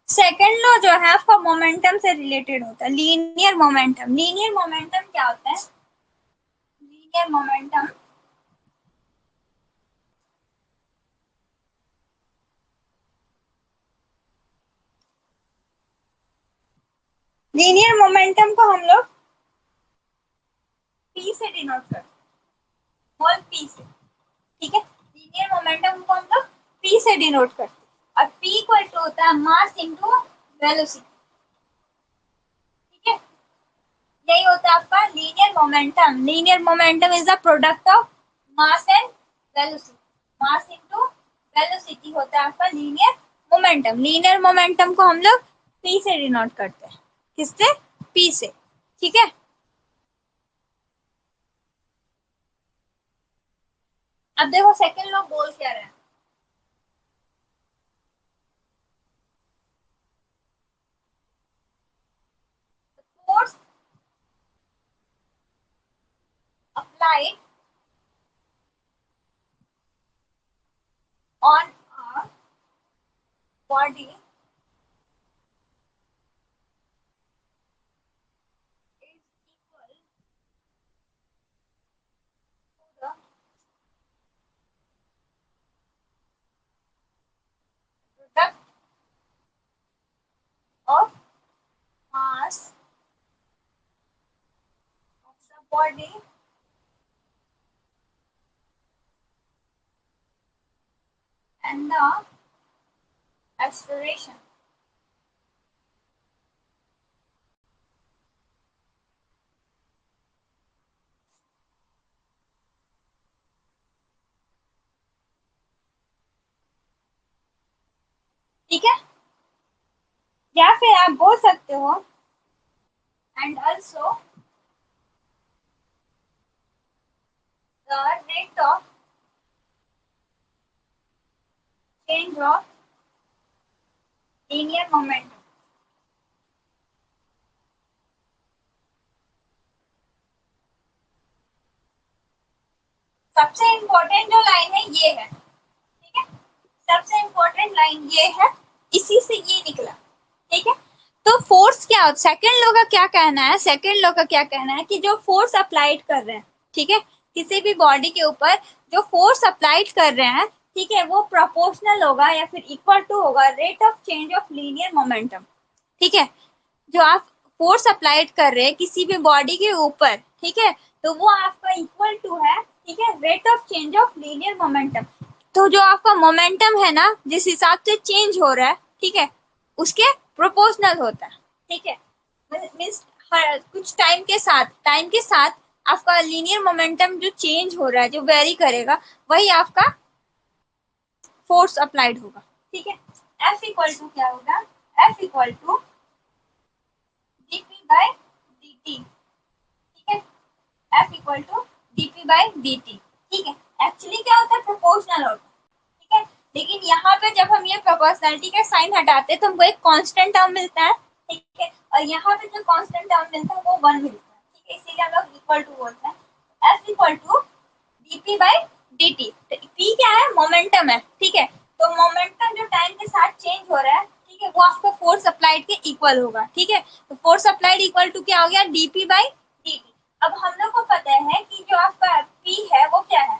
सेकंड लॉ जो है आपका मोमेंटम से रिलेटेड होता है, लीनियर मोमेंटम। लीनियर मोमेंटम क्या होता है, लीनियर मोमेंटम लीनियर मोमेंटम को हम लोग पी से डिनोट करते हैं, स्मॉल पी से, ठीक है। लीनियर मोमेंटम को हम लोग पी से डिनोट करते हैं और पी इक्वल टू होता है मास इनटू वेलोसिटी, ठीक है। यही होता है आपका linear momentum. Linear momentum is the product of mass and velocity. Mass into velocity होता है आपका लीनियर मोमेंटम। लीनियर मोमेंटम को हम लोग पी से डिनोट करते हैं, किससे? पी से, ठीक है। अब देखो सेकंड लॉ बोल क्या रहा है। Force applied on a body is equal to the product of mass of the body and the acceleration। ठीक है, या फिर आप बोल सकते हो and also the rate of change of linear momentum। सबसे इंपॉर्टेंट जो लाइन है ये है, ठीक है। सबसे इंपॉर्टेंट लाइन ये है, इसी से ये निकला, ठीक है। तो फोर्स क्या होता है, सेकंड लॉ का क्या कहना है? सेकंड लॉ का क्या कहना है कि जो फोर्स अप्लाइड कर रहे हैं, ठीक है, किसी भी बॉडी के ऊपर जो फोर्स अप्लाइड कर रहे हैं, ठीक है, वो प्रोपोर्शनल होगा या फिर इक्वल टू होगा rate of change of linear momentum, ठीक है। जो आप फोर्स अप्लाइड कर रहे हैं किसी भी बॉडी के ऊपर, ठीक है, तो वो आपका इक्वल टू है, ठीक है, rate of change of linear momentum. तो जो आपका मोमेंटम है ना, जिस हिसाब से चेंज हो रहा है, ठीक है, उसके प्रोपोर्शनल होता है, ठीक है। मीन्स हर कुछ टाइम के साथ आपका लीनियर मोमेंटम जो चेंज हो रहा है, जो वेरी करेगा, वही आपका फोर्स अप्लाइड होगा, ठीक है। एफ इक्वल टू क्या होगा? F equal to dp by dt, ठीक है। F equal to dp by dt, ठीक है। एक्चुअली क्या होता है? प्रोपोर्शनल होता है, ठीक है। लेकिन यहाँ पे जब हम ये प्रोपोर्शनलिटी का साइन हटाते हैं तो हमको एक कांस्टेंट टर्म मिलता है, ठीक है। और यहाँ पे जो कांस्टेंट टर्म मिलता है वो 1 मिलता है, ठीक है। इसीलिए हम लोग इक्वल टू बोलते हैं। F equal to dp by dt। p क्या है? मोमेंटम है, ठीक है। तो मोमेंटम जो टाइम के साथ चेंज हो रहा है, ठीक है, वो आपको फोर्स अप्लाइड के इक्वल होगा, ठीक है। तो फोर्स अप्लाइड इक्वल टू क्या हो गया? dp by dt। अब हम लोग को पता है कि जो आपका p है वो क्या है?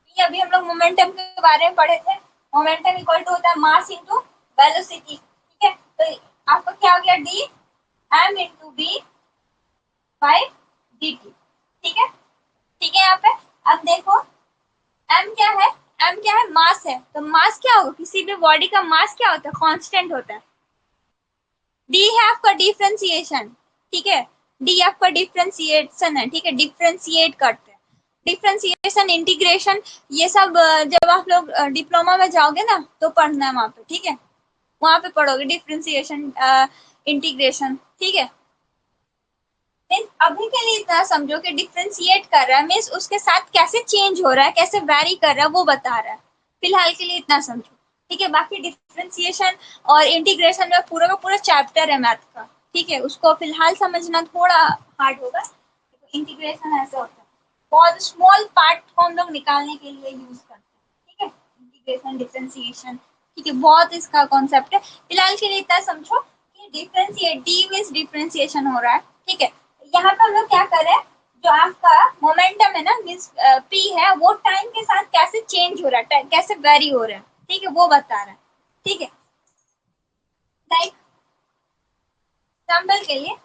p अभी हम लोग मोमेंटम के बारे में पढ़े थे। मोमेंटम इक्वल टू होता है मास इनटू वेलोसिटी, ठीक है। तो आपका क्या हो गया? d m into v by dt, ठीक है। ठीक है, यहाँ पे अब देखो m क्या है? m क्या है? मास है। तो मास क्या होगा? किसी भी बॉडी का मास क्या होता है? कांस्टेंट होता है। d है आपका डिफरेंशिएशन, ठीक है। d आपका डिफरेंशिएशन है, ठीक है, डिफरेंशिएट करते हैं। डिफरेंशिएशन, इंटीग्रेशन, ये सब जब आप लोग डिप्लोमा में जाओगे ना तो पढ़ना है वहां पे, ठीक है। वहां पे पढ़ोगे डिफरेंशिएशन, इंटीग्रेशन, ठीक है। मीन्स अभी के लिए इतना समझो कि डिफरेंशिएट कर रहा है मीन्स उसके साथ कैसे चेंज हो रहा है, कैसे वैरी कर रहा है, वो बता रहा है। फिलहाल के लिए इतना समझो, ठीक है। बाकी डिफरेंशिएशन और इंटीग्रेशन में पूरा का पूरा चैप्टर है मैथ का, ठीक है। उसको फिलहाल समझना थोड़ा हार्ड होगा। इंटीग्रेशन ऐसे होता है, बहुत स्मॉल पार्ट को हम लोग निकालने के लिए यूज करते हैं, ठीक है। इंटीग्रेशन, डिफरेंशिएशन, ठीक है, बहुत इसका कॉन्सेप्ट है। फिलहाल के लिए इतना समझो कि डिफरेंशिएट, डी मीन्स डिफरेंशिएशन हो रहा है, ठीक है। यहाँ पे हम लोग क्या कर रहे हैं? जो आपका मोमेंटम है ना, मीन्स पी है, वो टाइम के साथ कैसे चेंज हो रहा है, कैसे वेरी हो रहा है, ठीक है, वो बता रहा है, ठीक है। लाइक एग्जाम्पल के लिए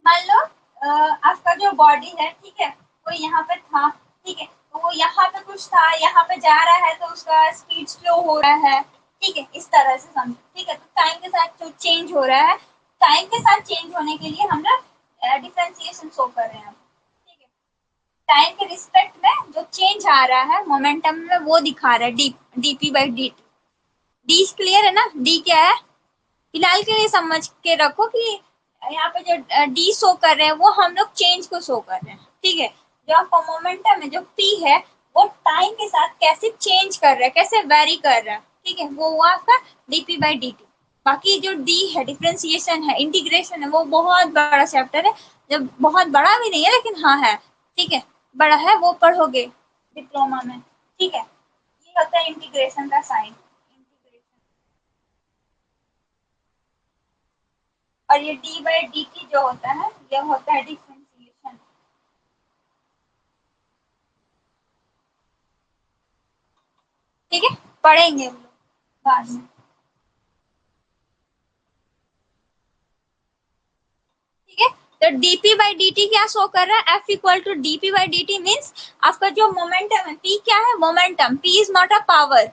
मान लो आपका जो बॉडी है, ठीक है, वो यहाँ पे था, ठीक है, तो वो यहाँ पे कुछ था, यहाँ पे जा रहा है, तो उसका स्पीड स्लो हो रहा है, ठीक है, इस तरह से समझो, ठीक है। तो टाइम के साथ जो चेंज हो रहा है, टाइम के साथ चेंज होने के लिए हम लोग डिफरेंशिएशन शो कर रहे हैं, ठीक है। टाइम के रिस्पेक्ट में जो चेंज आ रहा है मोमेंटम में, वो दिखा रहा है D, DP by D T. D clear है ना? डी क्या है फिलहाल के लिए समझ के रखो कि यहाँ पे जो डी शो कर रहे हैं वो हम लोग चेंज को शो कर रहे हैं, ठीक है। जो आपका मोमेंटम है, जो पी है, वो टाइम के साथ कैसे चेंज कर रहा है, कैसे वेरी कर रहा है, ठीक है, वो हुआ आपका डीपी बाई डी टी। बाकी जो डी है, डिफरेंशिएशन है, इंटीग्रेशन है, वो बहुत बड़ा चैप्टर है। जब बहुत बड़ा भी नहीं है, लेकिन हाँ है, ठीक है, बड़ा है, वो पढ़ोगे डिप्लोमा में, ठीक है। ये होता है इंटीग्रेशन का साइन। और ये डी बाई डी टी जो होता है, ये होता है डिफरेंशिएशन, ठीक है, पढ़ेंगे हम लोग बाद में, ठीक है। तो डीपी बाई डी टी क्या शो कर रहा है? F equal to DP by D T means आपका जो मोमेंटम है, पी क्या है? Momentum. P is not a power,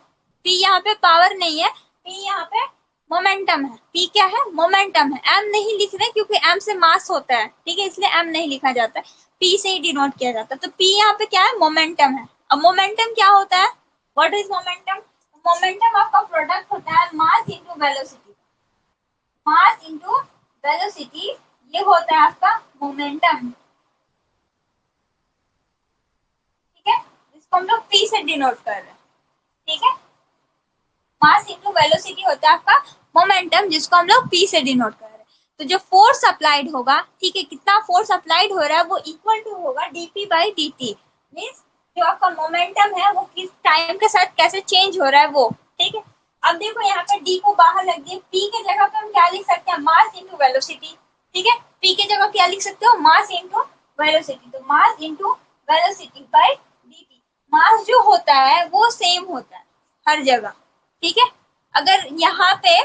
P यहाँ पे पावर नहीं है, पी यहाँ पे मोमेंटम है। पी क्या है? मोमेंटम है। एम नहीं लिख रहे क्योंकि एम से मास होता है, ठीक है, इसलिए एम नहीं लिखा जाता है, पी से ही डिनोट किया जाता है। तो पी यहाँ पे क्या है? मोमेंटम है। अब मोमेंटम क्या होता है? What is momentum? मोमेंटम आपका प्रोडक्ट होता है मास इंटू वेलोसिटी। मास इंटू वेलोसिटी, ये होता है आपका मोमेंटम, ठीक है, जिसको हम लोग पी से डिनोट कर रहे हैं, ठीक है। मास इंटू वेलोसिटी होता है आपका मोमेंटम, जिसको हम लोग पी से डिनोट कर रहे हैं। तो जो फोर्स अप्लाइड होगा, ठीक है, कितना फोर्स अप्लाइड हो रहा है, वो इक्वल टू होगा DP by D T. Means जो आपका मोमेंटम है वो किस टाइम के साथ कैसे चेंज हो रहा है वो, ठीक है। अब देखो यहाँ पे डी को बाहर लग दिए, पी के जगह पे हम क्या लिख सकते हैं? मास इंटू वेलोसिटी, ठीक है। पी के जगह क्या लिख सकते हो? Mass into velocity. तो mass into velocity by D T. Mass जो होता है वो सेम होता है हर जगह, ठीक है। अगर यहाँ पे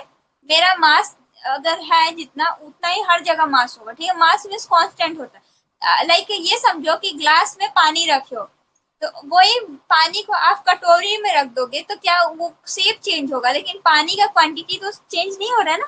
मेरा मास अगर है जितना, उतना ही हर जगह मास होगा, ठीक है। मास मीन्स कांस्टेंट होता है। लाइक ये समझो कि ग्लास में पानी रखे हो, तो वही पानी को आप कटोरी में रख दोगे तो क्या वो शेप चेंज होगा, लेकिन पानी का क्वांटिटी तो चेंज नहीं हो रहा है ना।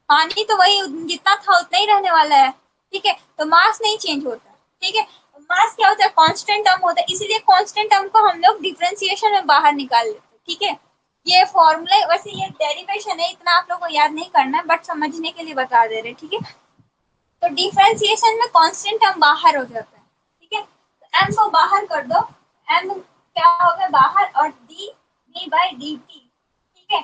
पानी तो वही जितना था उतना ही रहने वाला है, ठीक है। तो मास नहीं चेंज होता, ठीक है। मास क्या होता है? कांस्टेंट टर्म होता है, इसीलिए कांस्टेंट टर्म को हम लोग डिफरेंशिएशन में बाहर निकाल लेते हैं, ठीक है। ये फॉर्मूला वैसे ये डेरिवेशन है, इतना आप लोग को याद नहीं करना है, बट समझने के लिए बता दे रहे, ठीक है। तो डिफरेंशिएशन में कांस्टेंट टर्म बाहर हो जाता है, ठीक है। तो एम को बाहर कर दो, एम क्या हो गया बाहर, और D D by D T, ठीक है।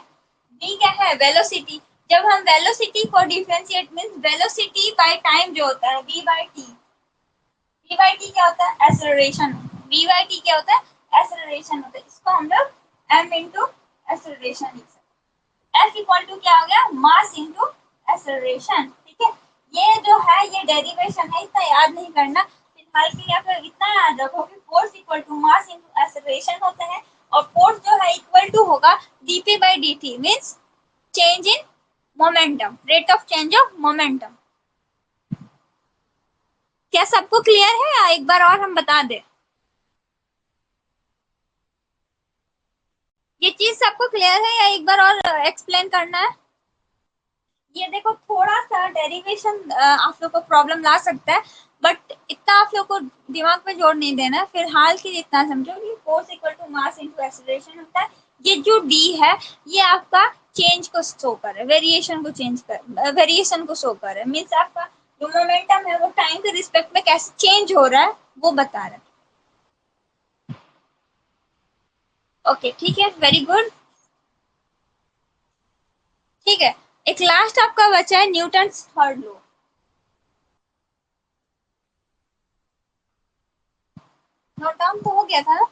डी क्या है? वेलोसिटी। जब हम वेलोसिटी को differentiate means velocity by time जो होता है V by T. V by T क्या होता है? एक्सेलरेशन। वी बाई टी क्या होता है? एक्सेलरेशन होता है। इसको हम लोग एम इंटू एक्सेलरेशन लिख सकते हैं। एफ इक्वल टू क्या हो गया? मास इंटू एक्सेलरेशन, ठीक है। ये जो है ये डेरिवेशन है, इतना याद नहीं करना फिलहाल के लिए। आप इतना याद रखो कि force equal to mass into acceleration होता है, और फोर्स जो है इक्वल टू होगा dp by dt means change in momentum, rate of change of momentum. क्या सबको क्लियर है या एक बार और हम बता दें? ये चीज सबको क्लियर है या एक बार और एक्सप्लेन करना है? ये देखो थोड़ा सा डेरिवेशन आप लोग को प्रॉब्लम ला सकता है, बट इतना आप लोग को दिमाग में जोर नहीं देना है। फिलहाल के लिए इतना समझो कि force equal to mass into acceleration होता है। ये जो डी है ये आपका चेंज को शो कर रहा है, वेरिएशन को चेंज कर, वेरिएशन को शो कर रहा है। मीन्स आपका जो मोमेंटम है वो टाइम के रिस्पेक्ट में कैसे चेंज हो रहा है वो बता रहा है। ओके ठीक है, वेरी गुड। ठीक है, एक लास्ट आपका बचा है Newton third law. Note down तो हो गया था ना?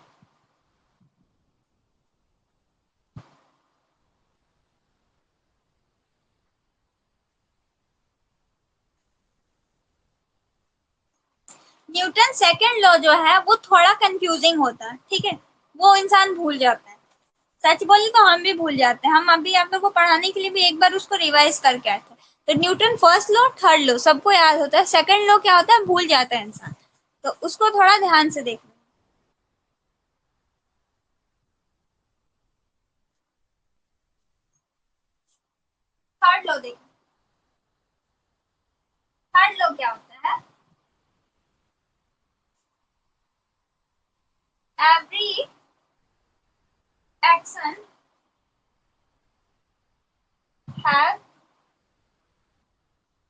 न्यूटन सेकंड लॉ जो है वो थोड़ा कंफ्यूजिंग होता है, ठीक है, वो इंसान भूल जाता है। सच बोले तो हम भी भूल जाते हैं। हम अभी आप लोग को पढ़ाने के लिए भी एक बार उसको रिवाइज करके आए थे, तो Newton first law, third law सबको याद होता है, सेकंड लॉ क्या होता है भूल जाता है इंसान, तो उसको थोड़ा ध्यान से देखना। थर्ड लॉ देखो, थर्ड लॉ क्या होता है, every action have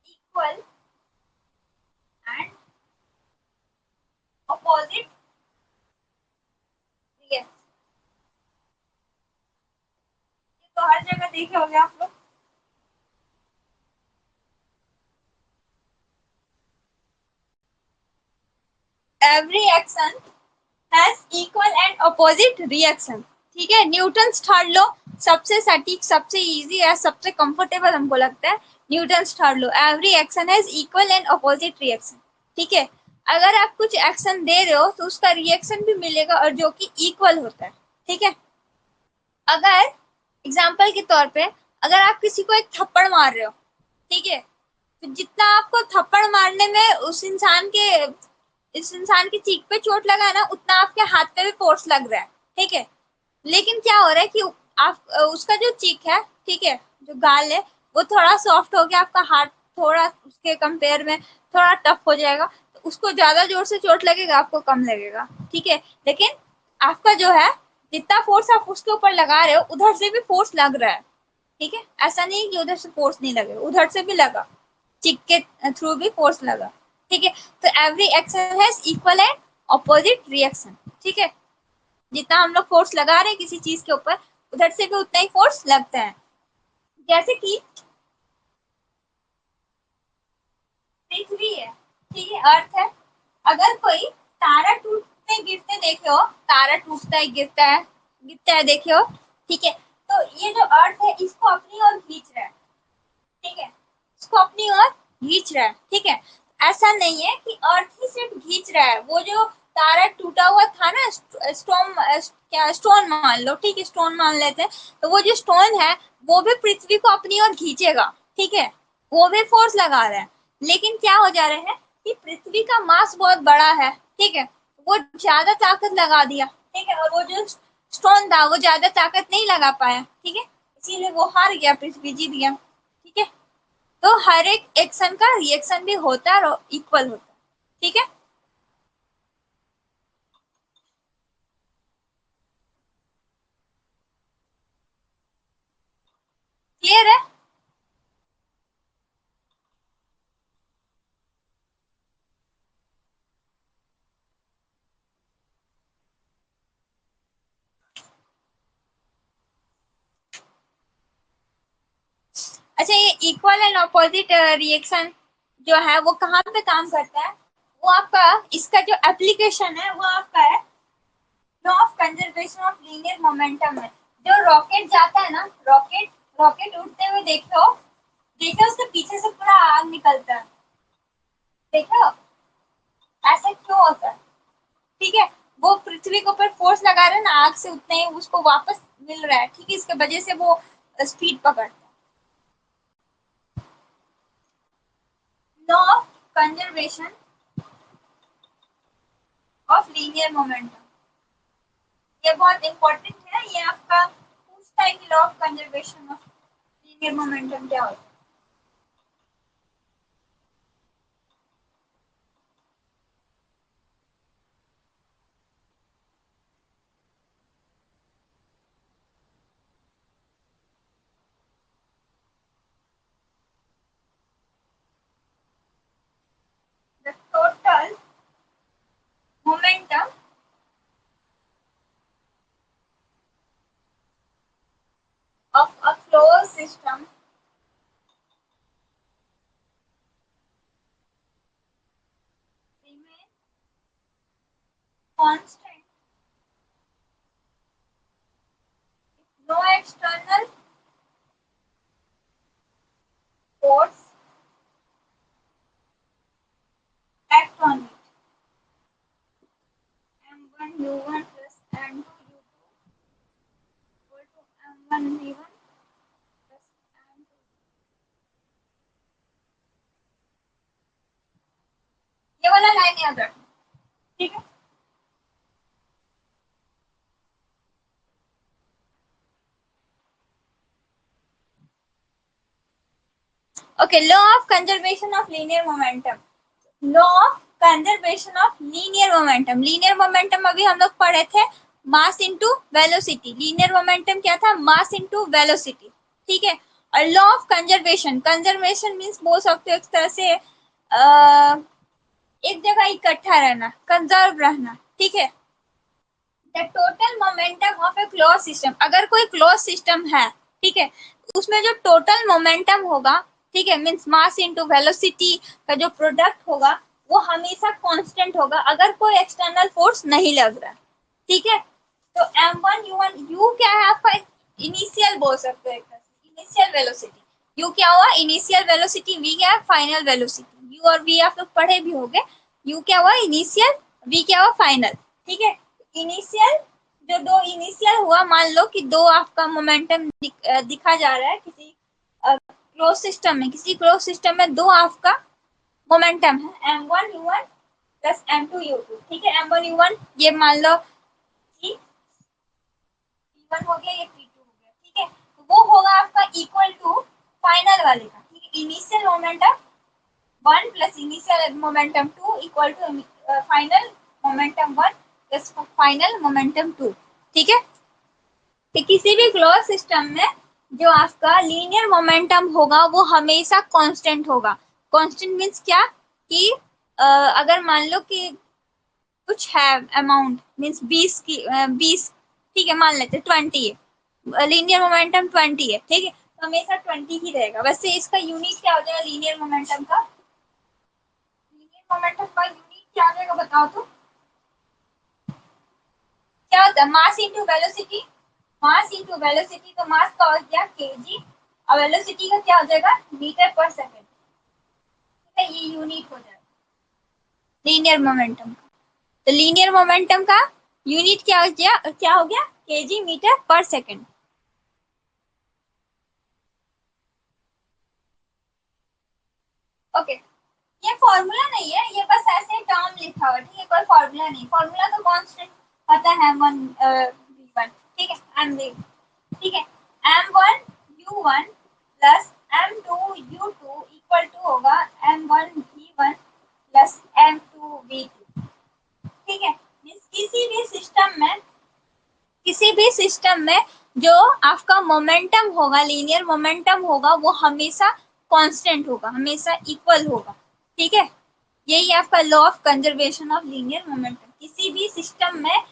equal and opposite reaction. तो हर जगह देखे होंगे आप लोग, every action has equal and opposite reaction. ठीक है, न्यूटन्स थर्ड लॉ सबसे सटीक, सबसे इजी है, सबसे कंफर्टेबल हमको लगता है। Newton's third law, every action has equal and opposite reaction. ठीक है, अगर आप कुछ एक्शन दे रहे हो तो उसका रिएक्शन भी मिलेगा और जो कि इक्वल होता है। ठीक है, अगर एग्जाम्पल के तौर पे अगर आप किसी को एक थप्पड़ मार रहे हो, ठीक है, तो जितना आपको थप्पड़ मारने में इस इंसान की चीख पे चोट लगा है ना, उतना आपके हाथ पे भी फोर्स लग रहा है। ठीक है, लेकिन क्या हो रहा है कि आप उसका जो चीक है, ठीक है, जो गाल है वो थोड़ा सॉफ्ट हो गया, आपका हाथ थोड़ा उसके कंपेयर में थोड़ा टफ हो जाएगा, तो उसको ज्यादा जोर से चोट लगेगा, आपको कम लगेगा। ठीक है, लेकिन आपका जो है जितना फोर्स आप उसके ऊपर लगा रहे हो उधर से भी फोर्स लग रहा है। ठीक है, ऐसा नहीं कि उधर से फोर्स नहीं लगे, उधर से भी लगा, चिक के थ्रू भी फोर्स लगा। ठीक है, तो every action has equal and opposite reaction. ठीक है, जितना हम लोग फोर्स लगा रहे हैं किसी चीज के ऊपर, उधर से भी उतना ही फोर्स लगता है। जैसे कि पृथ्वी है, ठीक है, अर्थ है, अगर कोई तारा टूटते गिरते देखे हो, तारा टूटता है गिरता है देखे हो, ठीक है, तो ये जो अर्थ है इसको अपनी ओर खींच रहा है। ठीक है, इसको अपनी ओर खींच रहा है। ठीक है, ऐसा नहीं है कि अर्थ ही सिर्फ खींच रहा है, वो जो तारा टूटा हुआ था ना, स्टोन, क्या स्टोन मान लो, ठीक है, स्टोन मान लेते हैं, तो वो जो स्टोन है वो भी पृथ्वी को अपनी ओर खींचेगा। ठीक है, वो भी फोर्स लगा रहा है, लेकिन क्या हो जा रहा है कि पृथ्वी का मास बहुत बड़ा है। ठीक है, वो ज्यादा ताकत लगा दिया। ठीक है, और वो जो स्टोन था वो ज्यादा ताकत नहीं लगा पाया। ठीक है, इसीलिए वो हार गया, पृथ्वी जीत गया। ठीक है, तो हर एक एक्शन का रिएक्शन भी होता है और इक्वल होता है। ठीक है, क्लियर है। अच्छा, ये इक्वल एंड अपोजिट रिएक्शन जो है वो कहाँ पे काम करता है, वो आपका इसका जो एप्लीकेशन है वो आपका है law of conservation of linear momentum है। जो रॉकेट जाता है ना, रॉकेट रॉकेट उड़ते हुए देखो, देखो उसके पीछे से पूरा आग निकलता है, देखो ऐसा क्यों होता है। ठीक है, वो पृथ्वी के ऊपर फोर्स लगा रहे हैं ना, आग से उतने ही उसको वापस मिल रहा है। ठीक है, इसके वजह से वो स्पीड पकड़ता है। Law of conservation of linear momentum, ये बहुत इंपॉर्टेंट है, ये आपका पूछता है कि law of conservation of linear momentum क्या होता है। The total momentum of a closed system remains constant if no external force act on it. M1 U1 plus M2 U2 equal to M1 V1 plus M2. Line याद रखना, ठीक है। Okay, law of conservation of linear momentum. Law of conservation of linear momentum. Linear momentum अभी हम लोग पढ़े थे, mass into velocity. Linear momentum क्या था? मास इनटू वेलोसिटी, ठीक है। और law of conservation, conservation means बोल सकते हो एक तरह से एक जगह इकट्ठा रहना, कंजर्व रहना, ठीक है। The total momentum of A close system, अगर कोई क्लोज सिस्टम है, ठीक है, उसमें जो टोटल मोमेंटम होगा, ठीक है, मींस मास इनटू वेलोसिटी का जो प्रोडक्ट होगा वो हमेशा कांस्टेंट होगा अगर कोई एक्सटर्नल फोर्स नहीं लग रहा, ठीक है। तो m1 u1, u क्या है आपका? इनिशियल बोल सकते हो, इनिशियल वेलोसिटी। u क्या हुआ? Initial velocity. v क्या है? Final velocity. u और v आप लोग पढ़े भी होंगे। u क्या हुआ? इनिशियल, v क्या हुआ? फाइनल, ठीक है। इनिशियल, जो दो इनिशियल हुआ, मान लो कि दो आपका मोमेंटम दिखा जा रहा है किसी क्लोज सिस्टम में, किसी क्लोज सिस्टम में दो आपका मोमेंटम है, m1 u1 plus m2 u2, ठीक है। m1 u1 ये मान लो कि P1 हो गया, ये P2 हो गया, ठीक है। तो वो होगा आपका इक्वल टू फाइनल वाले का, ठीक है। Initial momentum 1 plus initial momentum 2 equal to final momentum 1 plus final momentum 2, ठीक है। कि किसी भी क्लोज सिस्टम में जो आपका लीनियर मोमेंटम होगा वो हमेशा कांस्टेंट होगा। कांस्टेंट मींस क्या कि अगर मान लो कि कुछ है अमाउंट, मींस 20 की 20, ठीक है, मान लेते 20 है, लीनियर मोमेंटम 20 है, ठीक है, तो हमेशा 20 ही रहेगा। वैसे इसका यूनिट क्या हो जाएगा लीनियर मोमेंटम का? लीनियर मोमेंटम का यूनिट क्या हो जाएगा बताओ तो? क्या होता है? Mass into velocity. Mass into velocity, तो मास का हो गया केजी और वेलोसिटी का क्या हो जाएगा? मीटर पर सेकंड, ठीक है। ये यूनिट हो जाएगा लीनियर मोमेंटम का। तो लीनियर मोमेंटम का यूनिट क्या हो गया? क्या हो गया? केजी मीटर पर सेकंड। ओके, ये फॉर्मूला नहीं है, ये बस ऐसे टर्म लिखा हुआ है, ठीक है, कोई फॉर्मूला नहीं। फॉर्मूला तो कांस्टेंट पता है, वन v1, ठीक है, एम ठीक है। m1 u1 plus m2 u2 equal to होगा m1 v1 plus m2 v2, ठीक है। किसी भी सिस्टम में जो आपका मोमेंटम होगा, लीनियर मोमेंटम होगा, वो हमेशा कांस्टेंट होगा, हमेशा इक्वल होगा, ठीक है। यही आपका law of conservation of linear momentum. किसी भी सिस्टम में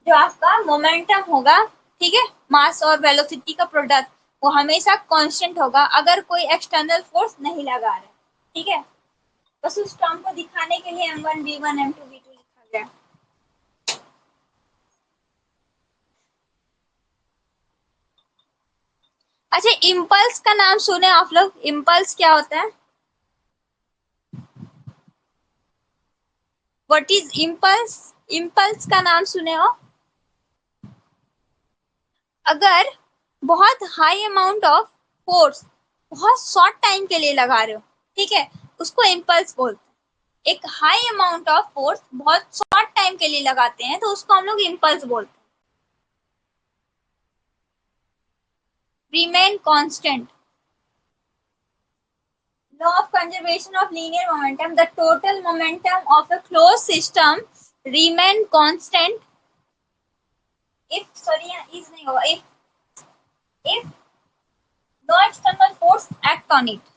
जो आपका मोमेंटम होगा, ठीक है, मास और वेलोसिटी का प्रोडक्ट, वो हमेशा कांस्टेंट होगा अगर कोई एक्सटर्नल फोर्स नहीं लगा रहा है, ठीक है। बस उस टर्म को दिखाने के लिए m1 v1 m2 v2 लिखा गया। अच्छा, इम्पल्स का नाम सुने आप लोग? इम्पल्स क्या होता है? What is impulse? इम्पल्स का नाम सुने हो? अगर बहुत हाई अमाउंट ऑफ फोर्स बहुत शॉर्ट टाइम के लिए लगा रहे हो, ठीक है, उसको इम्पल्स बोलते हैं। एक हाई अमाउंट ऑफ फोर्स बहुत शॉर्ट टाइम के लिए लगाते हैं तो उसको हम लोग इम्पल्स बोलते हैं। Remain constant. Law of conservation of linear momentum, the total momentum of a closed system remain constant if, sorry is नहीं होगा, if no external force act on it।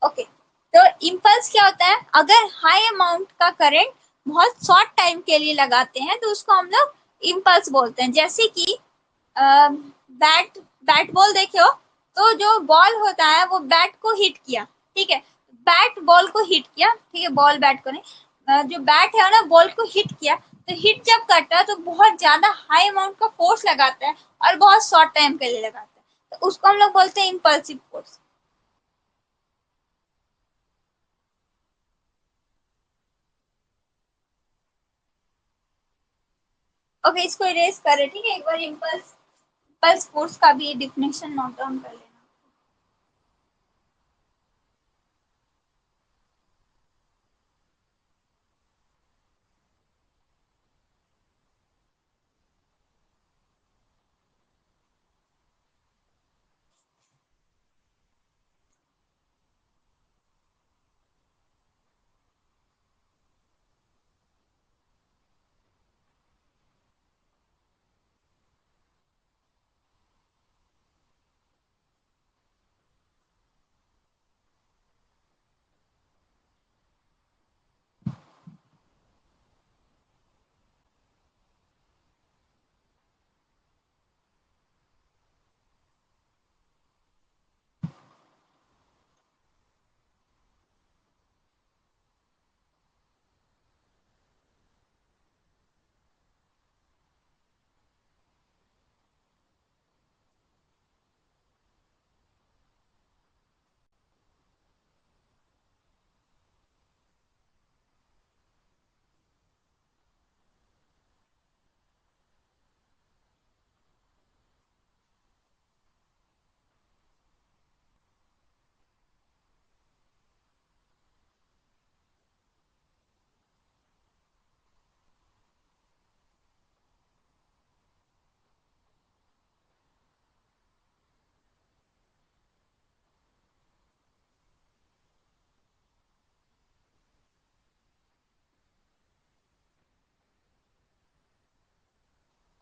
Okay, तो इम्पल्स क्या होता है? अगर हाई अमाउंट का current बहुत short time के लिए लगाते हैं तो उसको हम लोग इम्पल्स बोलते हैं। जैसे कि बैट बैट बॉल देखे हो, तो जो बॉल होता है वो बैट को हिट किया, ठीक है, बैट बॉल को हिट किया, ठीक है, बॉल बैट को नहीं, जो बैट है ना बॉल को हिट किया, तो हिट जब करता है तो बहुत ज्यादा हाई अमाउंट का फोर्स लगाता है और बहुत शॉर्ट टाइम के लिए लगाता है, तो उसको हम लोग बोलते हैं इम्पल्सिव फोर्स। ओके, इसको इरेज करें, ठीक है। एक बार इम्पल्स इम्पल्स फोर्स का भी डिफिनेशन नोट डाउन कर लेना।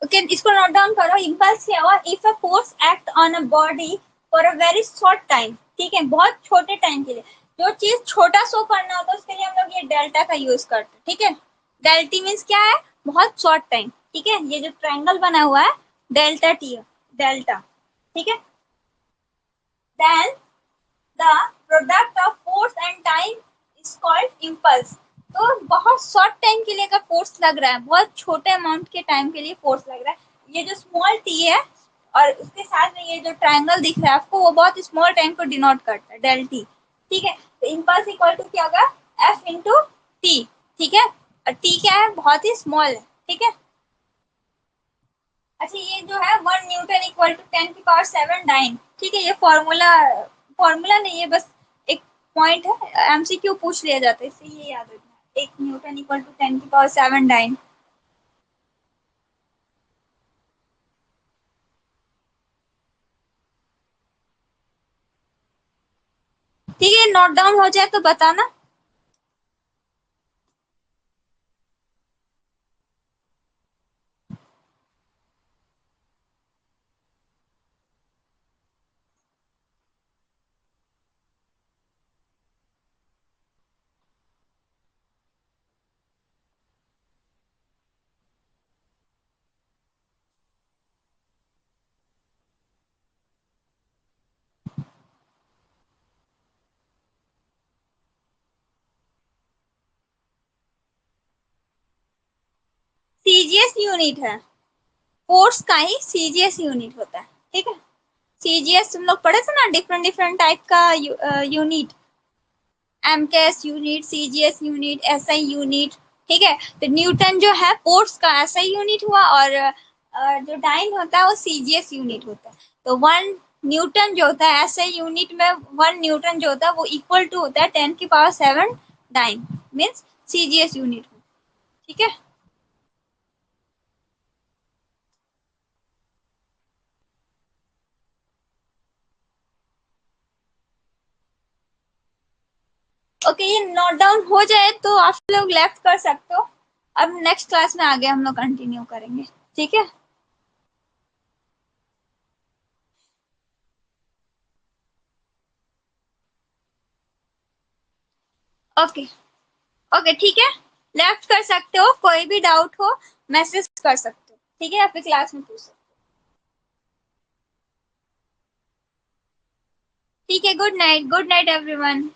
ओके इसको नोट डाउन करो। इम्पल्स क्या हुआ, if a force act on a body for a very short time, ठीक है, बहुत छोटे टाइम के लिए। जो चीज छोटा शो करना होता है उसके लिए हम लोग ये डेल्टा का यूज करते हैं, ठीक है। डेल्टी मीन्स क्या है, बहुत शॉर्ट टाइम, ठीक है। ये जो ट्रायंगल बना हुआ है डेल्टा टी, डेल्टा, ठीक है। Then the product of force and time is called impulse. तो बहुत शॉर्ट टाइम के लिए का फोर्स लग रहा है, बहुत छोटे अमाउंट के टाइम के लिए फोर्स लग रहा है, ये जो स्मॉल टी है और उसके साथ में ये जो ट्रायंगल दिख रहा है आपको, वो बहुत स्मॉल टाइम को डिनोट करता है, डेल टी, ठीक है। तो इम्पल्स इक्वल टू क्या होगा, एफ इंटू टी, ठीक है। और टी क्या है, बहुत ही स्मॉल है, ठीक है। अच्छा ये जो है 1 न्यूटन इक्वल टू 10 की पावर 7 डाइन, ठीक है। ये फॉर्मूला, फॉर्मूला नहीं है, बस एक पॉइंट है, एमसीक्यू पूछ लिया जाता है, इससे ये याद रखना है। 1 न्यूटन इक्वल टू 10 की पावर 7 डाइन। ठीक है, नोट डाउन हो जाए तो बताना। सीजीएस यूनिट है, फोर्स का ही सीजीएस यूनिट होता है, ठीक है। सीजीएस तुम लोग पढ़े थे ना, डिफरेंट डिफरेंट टाइप का unit, MKS unit, CGS unit, SI unit, ठीक है। तो न्यूटन जो है फोर्स का एसआई यूनिट हुआ, और जो डाइन होता है वो सीजीएस यूनिट होता है। तो 1 न्यूटन जो होता है एसआई यूनिट में, 1 न्यूटन जो होता है वो इक्वल टू होता है 10 की power 7 dyne, means CGS unit, ठीक है। ओके ये नोट डाउन हो जाए तो आप लोग लेफ्ट कर सकते हो। अब नेक्स्ट क्लास में आगे हम लोग कंटिन्यू करेंगे, ठीक है। ओके ओके ठीक है, लेफ्ट कर सकते हो, कोई भी डाउट हो मैसेज कर सकते हो, ठीक है, या फिर क्लास में पूछ सकते हो। ठीक है, good night, good night everyone.